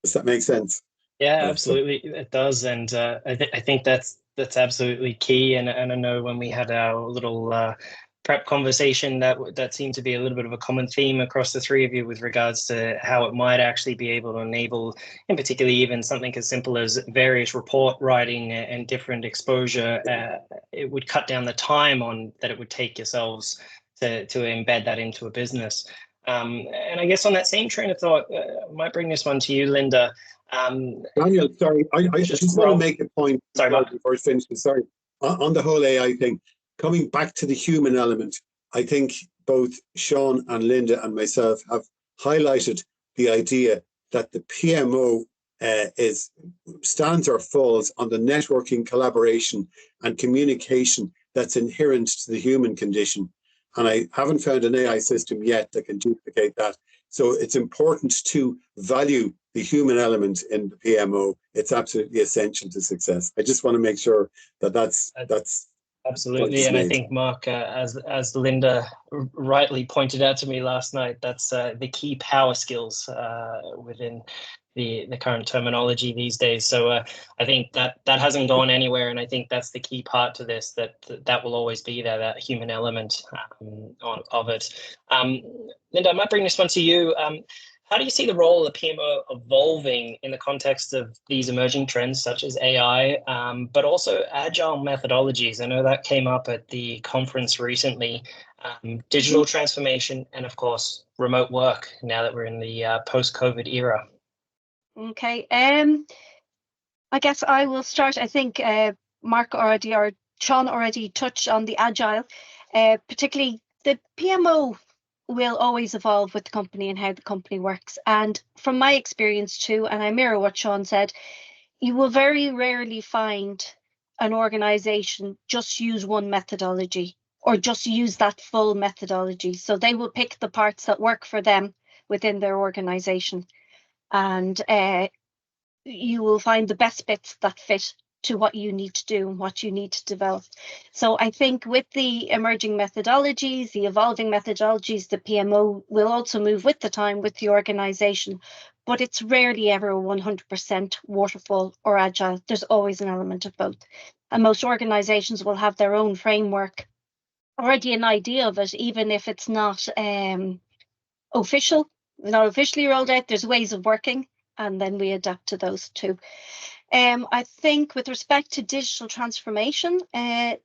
Does that make sense? Yeah, absolutely, it does, and I think that's absolutely key. And I know when we had our little prep conversation, that seemed to be a little bit of a common theme across the three of you with regards to how it might actually be able to enable, in particular, even something as simple as various report writing and different exposure. It would cut down the time on that it would take yourselves to embed that into a business. And I guess on that same train of thought, I might bring this one to you, Linda. Daniel, sorry, I just want to make a point before I finish. Sorry, on the whole AI thing, coming back to the human element, I think both Sean and Linda and myself have highlighted the idea that the PMO stands or falls on the networking, collaboration, and communication that's inherent to the human condition. And I haven't found an AI system yet that can duplicate that. So it's important to value the human element in the PMO. It's absolutely essential to success. I just want to make sure that that's absolutely. And I think, Mark, as Linda rightly pointed out to me last night, that's the key power skills within the current terminology these days. So I think that hasn't gone anywhere, and I think that's the key part to this, that will always be there, that human element of it. Linda, I might bring this one to you. How do you see the role of the PMO evolving in the context of these emerging trends such as AI, but also agile methodologies? I know that came up at the conference recently. Digital transformation and, of course, remote work now that we're in the post-COVID era. Okay, I guess I will start. I think Mark already or Sean already touched on the agile, particularly the PMO will always evolve with the company and how the company works. And from my experience too, and I mirror what Sean said, you will very rarely find an organization just use one methodology or just use that full methodology. So they will pick the parts that work for them within their organization. And you will find the best bits that fit to what you need to do and what you need to develop. So I think with the emerging methodologies, the evolving methodologies, the PMO will also move with the time with the organization, but it's rarely ever 100% waterfall or agile. There's always an element of both. And most organizations will have their own framework, already an idea of it, even if it's not officially rolled out. There's ways of working, and then we adapt to those too. I think with respect to digital transformation,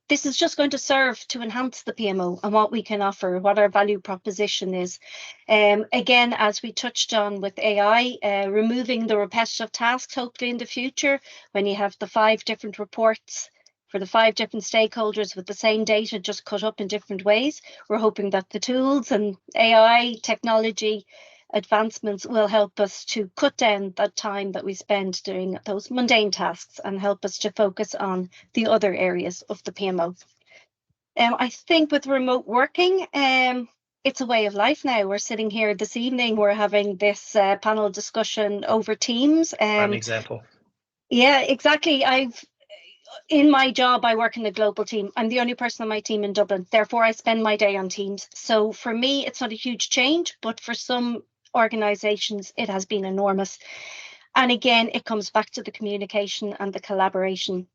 this is just going to serve to enhance the PMO and what we can offer, what our value proposition is. Again, as we touched on with AI, removing the repetitive tasks, hopefully in the future, when you have the 5 different reports for the 5 different stakeholders with the same data just cut up in different ways. We're hoping that the tools and AI technology advancements will help us to cut down that time that we spend doing those mundane tasks and help us to focus on the other areas of the PMO. I think with remote working, it's a way of life now. We're sitting here this evening, we're having this panel discussion over Teams. An example. Yeah, exactly. In my job, I work in a global team. I'm the only person on my team in Dublin. Therefore, I spend my day on Teams. So for me, it's not a huge change, but for some organizations, it has been enormous. And again, it comes back to the communication and the collaboration.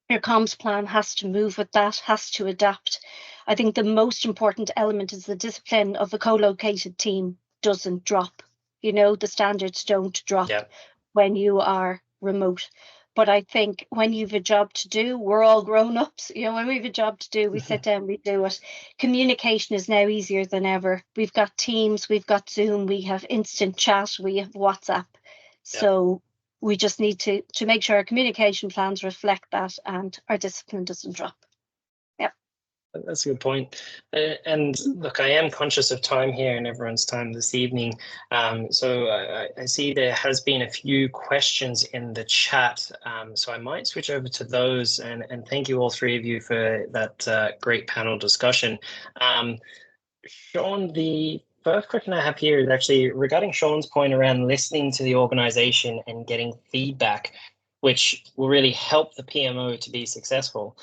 Your comms plan has to move with that, has to adapt. I think the most important element is the discipline of a co-located team doesn't drop. You know, the standards don't drop when you are remote. But I think when you've a job to do, we're all grown-ups. You know, when we have a job to do, we sit down, we do it. Communication is now easier than ever. We've got Teams, we've got Zoom, we have instant chat, we have WhatsApp. So we just need to make sure our communication plans reflect that and our discipline doesn't drop. That's a good point. And look, I am conscious of time here and everyone's time this evening. So I see there has been a few questions in the chat. So I might switch over to those and thank you all 3 of you for that great panel discussion. Sean, the first question I have here is actually regarding Sean's point around listening to the organization and getting feedback, which will really help the PMO to be successful.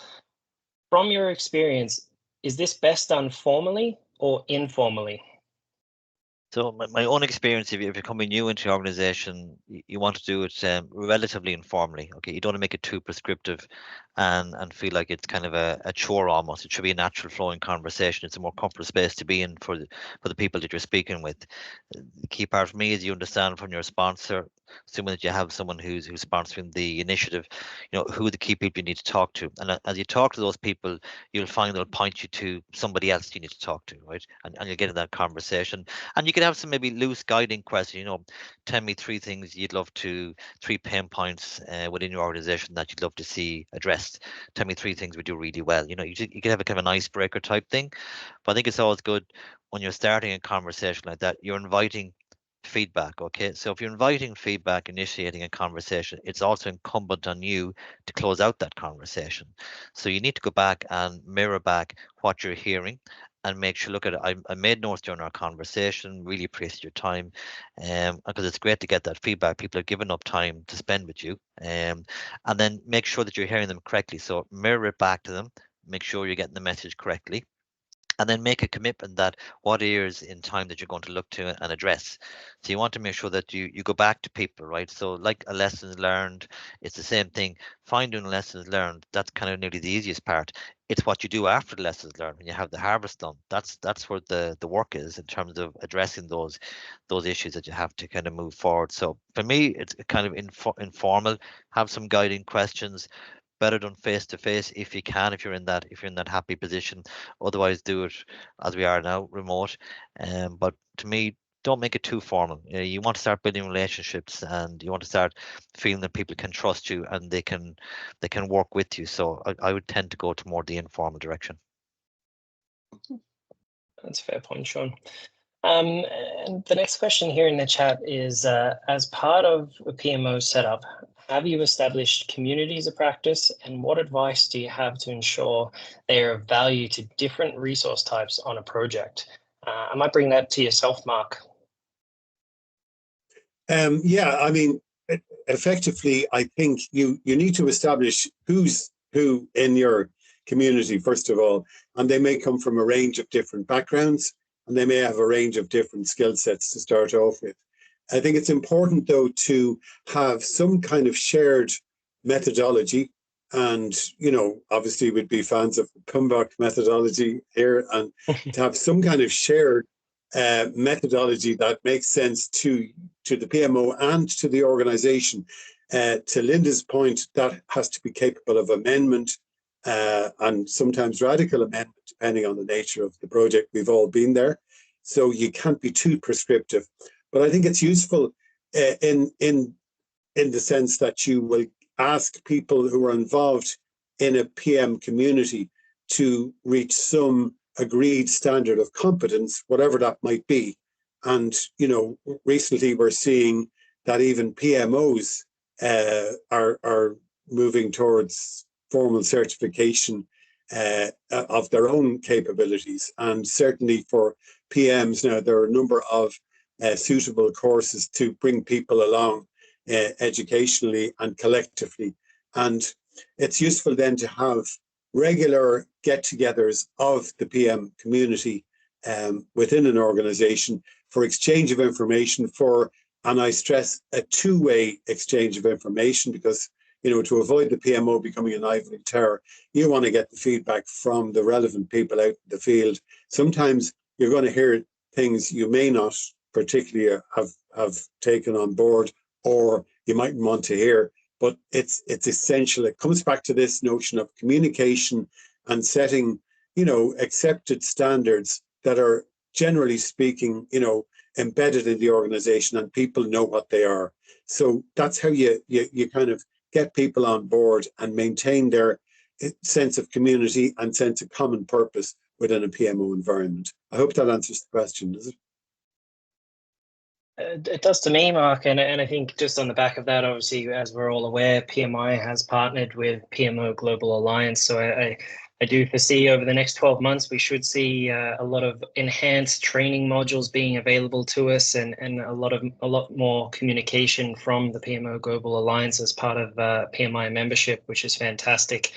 From your experience, is this best done formally or informally? So my own experience, if you're coming new into your organization, you want to do it relatively informally. Okay, you don't want to make it too prescriptive and feel like it's kind of a chore almost. It should be a natural flowing conversation. It's a more comfortable space to be in for the people that you're speaking with. The key part for me is you understand from your sponsor, assuming that you have someone who's sponsoring the initiative, you know, who are the key people you need to talk to. And as you talk to those people, you'll find they'll point you to somebody else you need to talk to, right? And you'll get in that conversation. And you can have some maybe loose guiding questions, you know, tell me 3 things you'd love to, 3 pain points within your organization that you'd love to see addressed. Tell me 3 things we do really well. You know, you can have a kind of an icebreaker type thing. But I think it's always good when you're starting a conversation like that, you're inviting feedback. Okay, so if you're inviting feedback, initiating a conversation, it's also incumbent on you to close out that conversation. So you need to go back and mirror back what you're hearing and make sure, look at it, I made notes during our conversation, really appreciate your time, because it's great to get that feedback. People have given up time to spend with you, and then make sure that you're hearing them correctly. So mirror it back to them, make sure you're getting the message correctly, and then make a commitment that what areas in time that you're going to look to and address. So you want to make sure that you go back to people, right? So like a lessons learned, it's the same thing. Finding lessons learned, that's kind of nearly the easiest part. It's what you do after the lessons learned when you have the harvest done. That's where the work is in terms of addressing those issues that you have to kind of move forward. So for me, it's kind of informal. Have some guiding questions. Better done face to face if you can, if you're in that happy position. Otherwise, do it as we are now, remote. But to me, don't make it too formal. You want to start building relationships, and you want to start feeling that people can trust you and they can work with you. So I would tend to go to more the informal direction. That's a fair point, Sean. And the next question here in the chat is, as part of a PMO setup, have you established communities of practice, and what advice do you have to ensure they are of value to different resource types on a project? I might bring that to yourself, Mark. Yeah, I mean, effectively, I think you need to establish who's who in your community, first of all, and they may come from a range of different backgrounds, and they may have a range of different skill sets to start off with. I think it's important, though, to have some kind of shared methodology. And, you know, obviously we'd be fans of comeback methodology here, and to have some kind of shared methodology that makes sense to the PMO and to the organization. To Linda's point, that has to be capable of amendment and sometimes radical amendment, depending on the nature of the project. We've all been there. So you can't be too prescriptive. But I think it's useful in the sense that you will ask people who are involved in a PM community to reach some agreed standard of competence, whatever that might be. And, you know, recently we're seeing that even PMOs are moving towards formal certification of their own capabilities. And certainly for PMs now, there are a number of suitable courses to bring people along educationally and collectively. And it's useful then to have regular get-togethers of the PM community within an organization for exchange of information, and I stress a two-way exchange of information, because, you know, to avoid the PMO becoming an ivory tower, you want to get the feedback from the relevant people out in the field. Sometimes you're going to hear things you may not particularly have taken on board, or you might want to hear, but it's essential. It comes back to this notion of communication and setting, you know, accepted standards that are, generally speaking, you know, embedded in the organization, and people know what they are. So that's how you kind of get people on board and maintain their sense of community and sense of common purpose within a PMO environment. I hope that answers the question, does it? It does to me, Mark, and I think just on the back of that, obviously, as we're all aware, PMI has partnered with PMO Global Alliance. So I do foresee over the next 12 months, we should see a lot of enhanced training modules being available to us, and a lot more communication from the PMO Global Alliance as part of PMI membership, which is fantastic.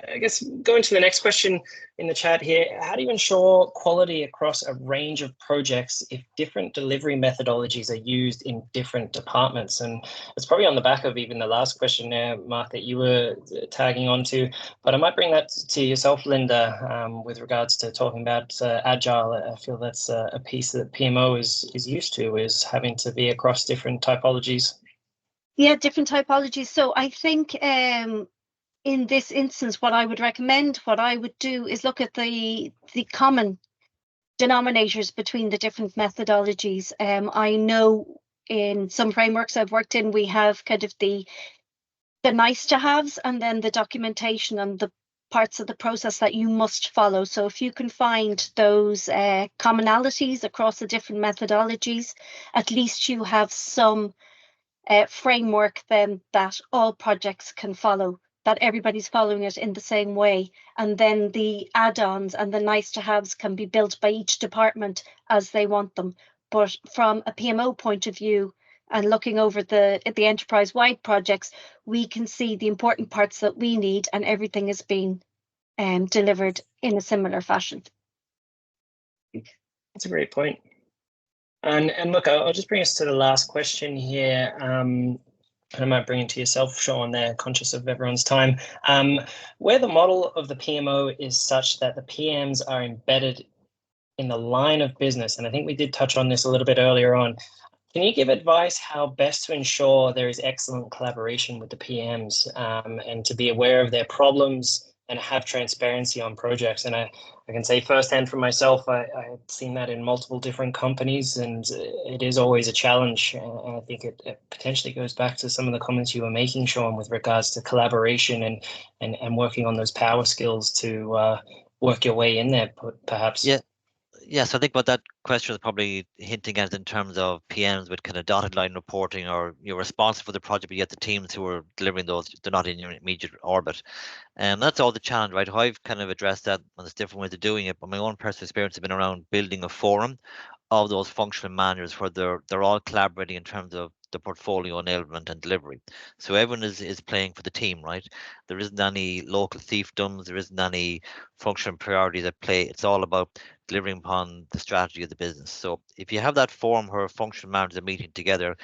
I guess going to the next question in the chat here, how do you ensure quality across a range of projects if different delivery methodologies are used in different departments? And it's probably on the back of even the last question there, Mark, that you were tagging onto, but I might bring that to yourself, Linda, with regards to talking about Agile. I feel that's a piece that PMO is used to, is having to be across different typologies. Yeah, different typologies. So I think in this instance, what I would recommend, what I would do is look at the common denominators between the different methodologies. I know in some frameworks I've worked in, we have kind of the nice to haves, and then the documentation and the parts of the process that you must follow. So if you can find those commonalities across the different methodologies, at least you have some framework then that all projects can follow, that everybody's following it in the same way. And then the add-ons and the nice to haves can be built by each department as they want them. But from a PMO point of view, and looking over the enterprise-wide projects, we can see the important parts that we need, and everything is being delivered in a similar fashion. That's a great point. And look, I'll just bring us to the last question here. And I might bring it to yourself, Sean, there, conscious of everyone's time. Where the model of the PMO is such that the PMs are embedded in the line of business, and I think we did touch on this a little bit earlier on, can you give advice how best to ensure there is excellent collaboration with the PMs and to be aware of their problems and have transparency on projects? And I can say firsthand from myself, I've seen that in multiple different companies, and it is always a challenge. And I think it potentially goes back to some of the comments you were making, Sean, with regards to collaboration and working on those power skills to work your way in there, perhaps. Yeah. Yes, I think what that question is probably hinting at in terms of PMs with kind of dotted line reporting, or you're responsible for the project, but yet the teams who are delivering those, they're not in your immediate orbit. And that's all the challenge, right? How I've kind of addressed that, and there's different ways of doing it, but my own personal experience has been around building a forum of those functional managers where they're all collaborating in terms of the portfolio enablement and delivery. So everyone is playing for the team, right? There isn't any local fiefdoms, there isn't any functional priorities at play. It's all about delivering upon the strategy of the business. So if you have that forum where functional managers are meeting together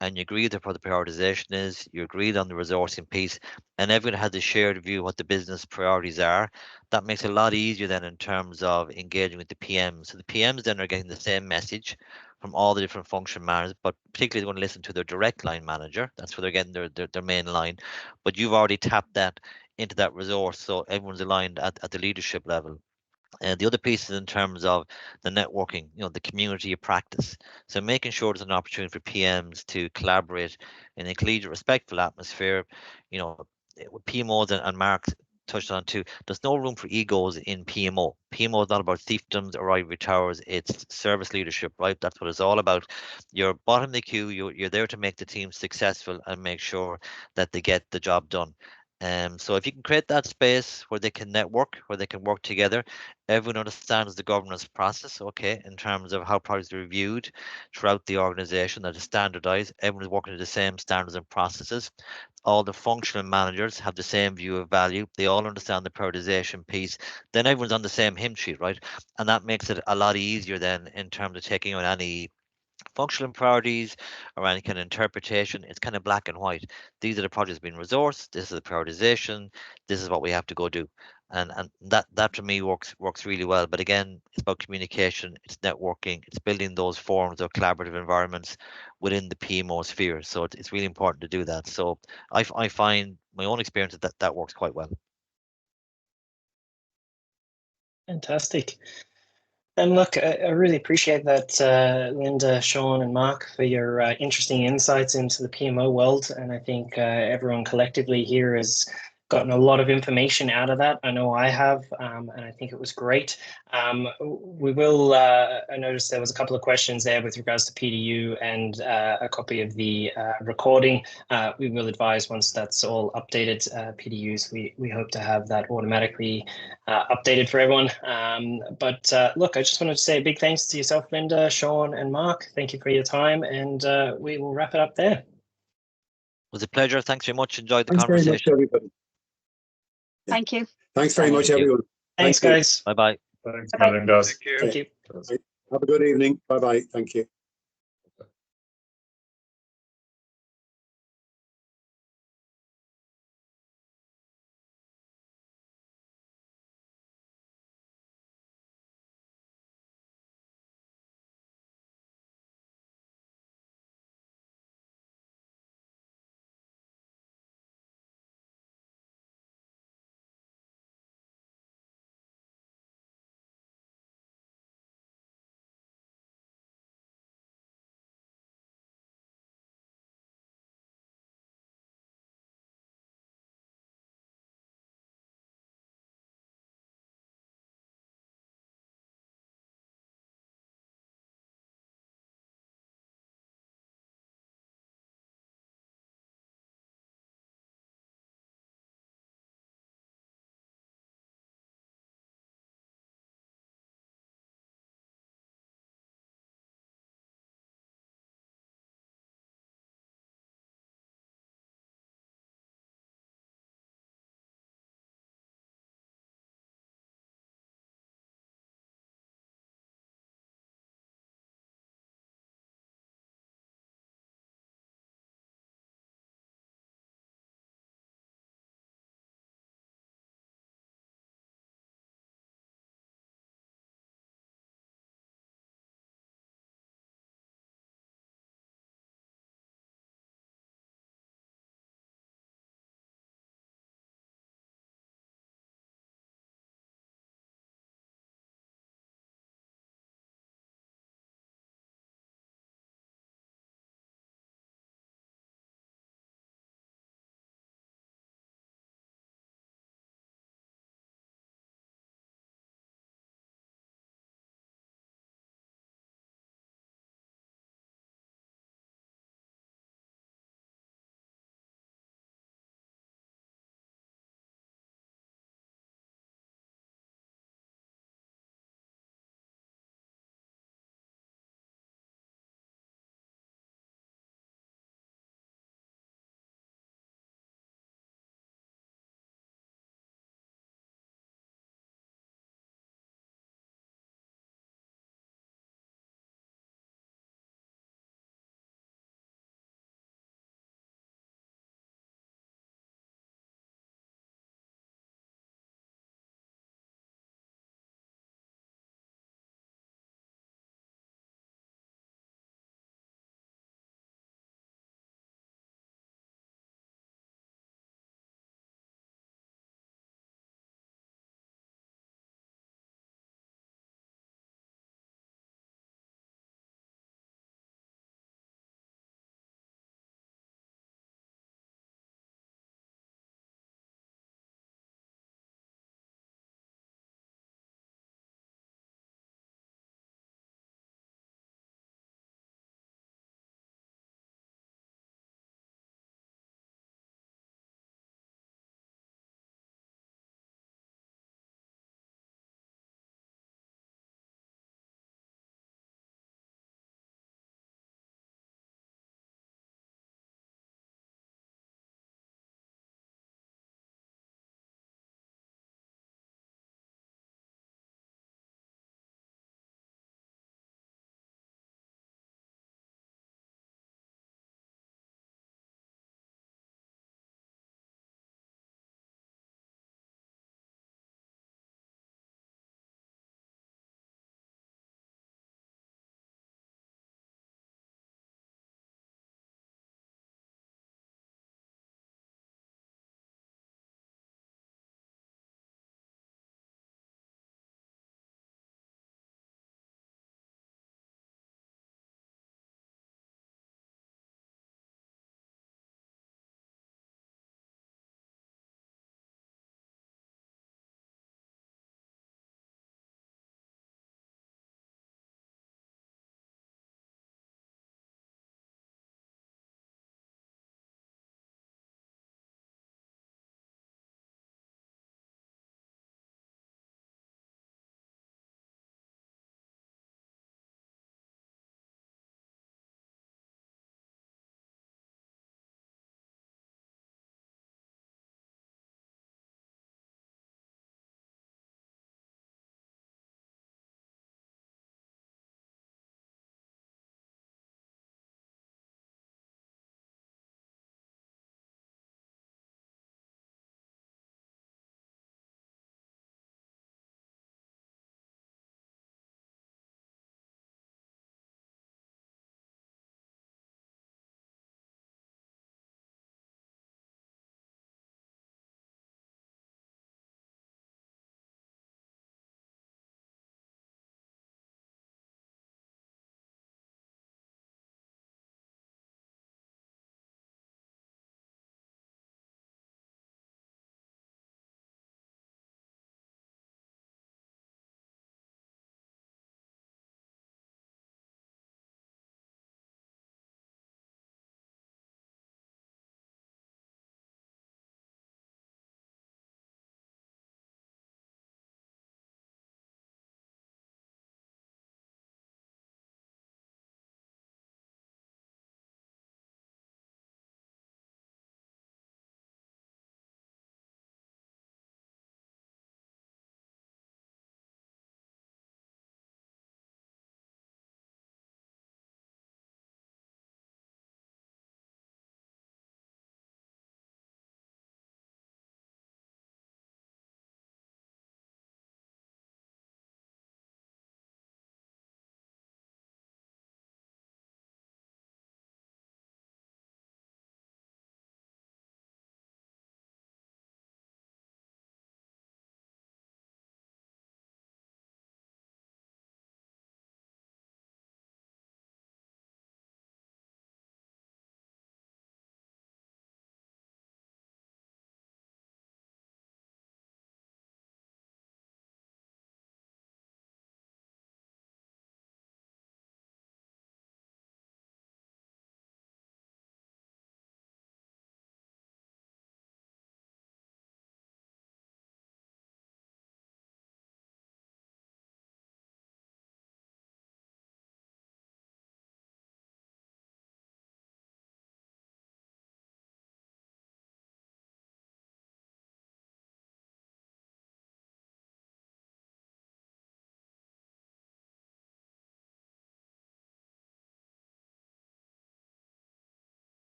and you agree on what the prioritization is, you agreed on the resourcing piece, and everyone has a shared view of what the business priorities are, that makes it a lot easier then in terms of engaging with the PMs. So the PMs then are getting the same message from all the different function managers, but particularly they're going to listen to their direct line manager. That's where they're getting their main line. But you've already tapped that into that resource, so everyone's aligned at the leadership level. The other piece is in terms of the networking, the community of practice. So making sure there's an opportunity for PMs to collaborate in a collegiate, respectful atmosphere. With PMOs and Mark touched on too, there's no room for egos in PMO. PMO is not about fiefdoms or ivory towers. It's service leadership, right? That's what it's all about. You're bottom of the queue. You're there to make the team successful and make sure that they get the job done. So if you can create that space where they can network, where they can work together, everyone understands the governance process, okay, in terms of how projects are reviewed throughout the organization, that is standardized. Everyone's working to the same standards and processes. All the functional managers have the same view of value. They all understand the prioritization piece. Then everyone's on the same hymn sheet, right? And that makes it a lot easier then in terms of taking on any functional priorities or any kind of interpretation. It's kind of black and white. These are the projects being resourced. This is the prioritization. This is what we have to go do. And that to me works really well. But again, it's about communication, it's networking, it's building those forms of collaborative environments within the PMO sphere. So it's really important to do that. So I find my own experience that works quite well. Fantastic. And look, I really appreciate that, Linda, Sean, and Mark, for your interesting insights into the PMO world. And I think everyone collectively here has gotten a lot of information out of that. I know I have, and I think it was great. We will, I noticed there was a couple of questions there with regards to PDU and a copy of the recording. We will advise once that's all updated, PDUs. We hope to have that automatically updated for everyone. But look, I just wanted to say a big thanks to yourself, Linda, Sean, and Mark. Thank you for your time, and we will wrap it up there. It was a pleasure. Thanks very much. Enjoyed the Thanks conversation. very much, everybody. Thank you. Thanks very much, everyone. Thanks, guys. Bye-bye. Thanks, Bye-bye. Melinda. Thank you. Have a good evening. Bye-bye. Thank you.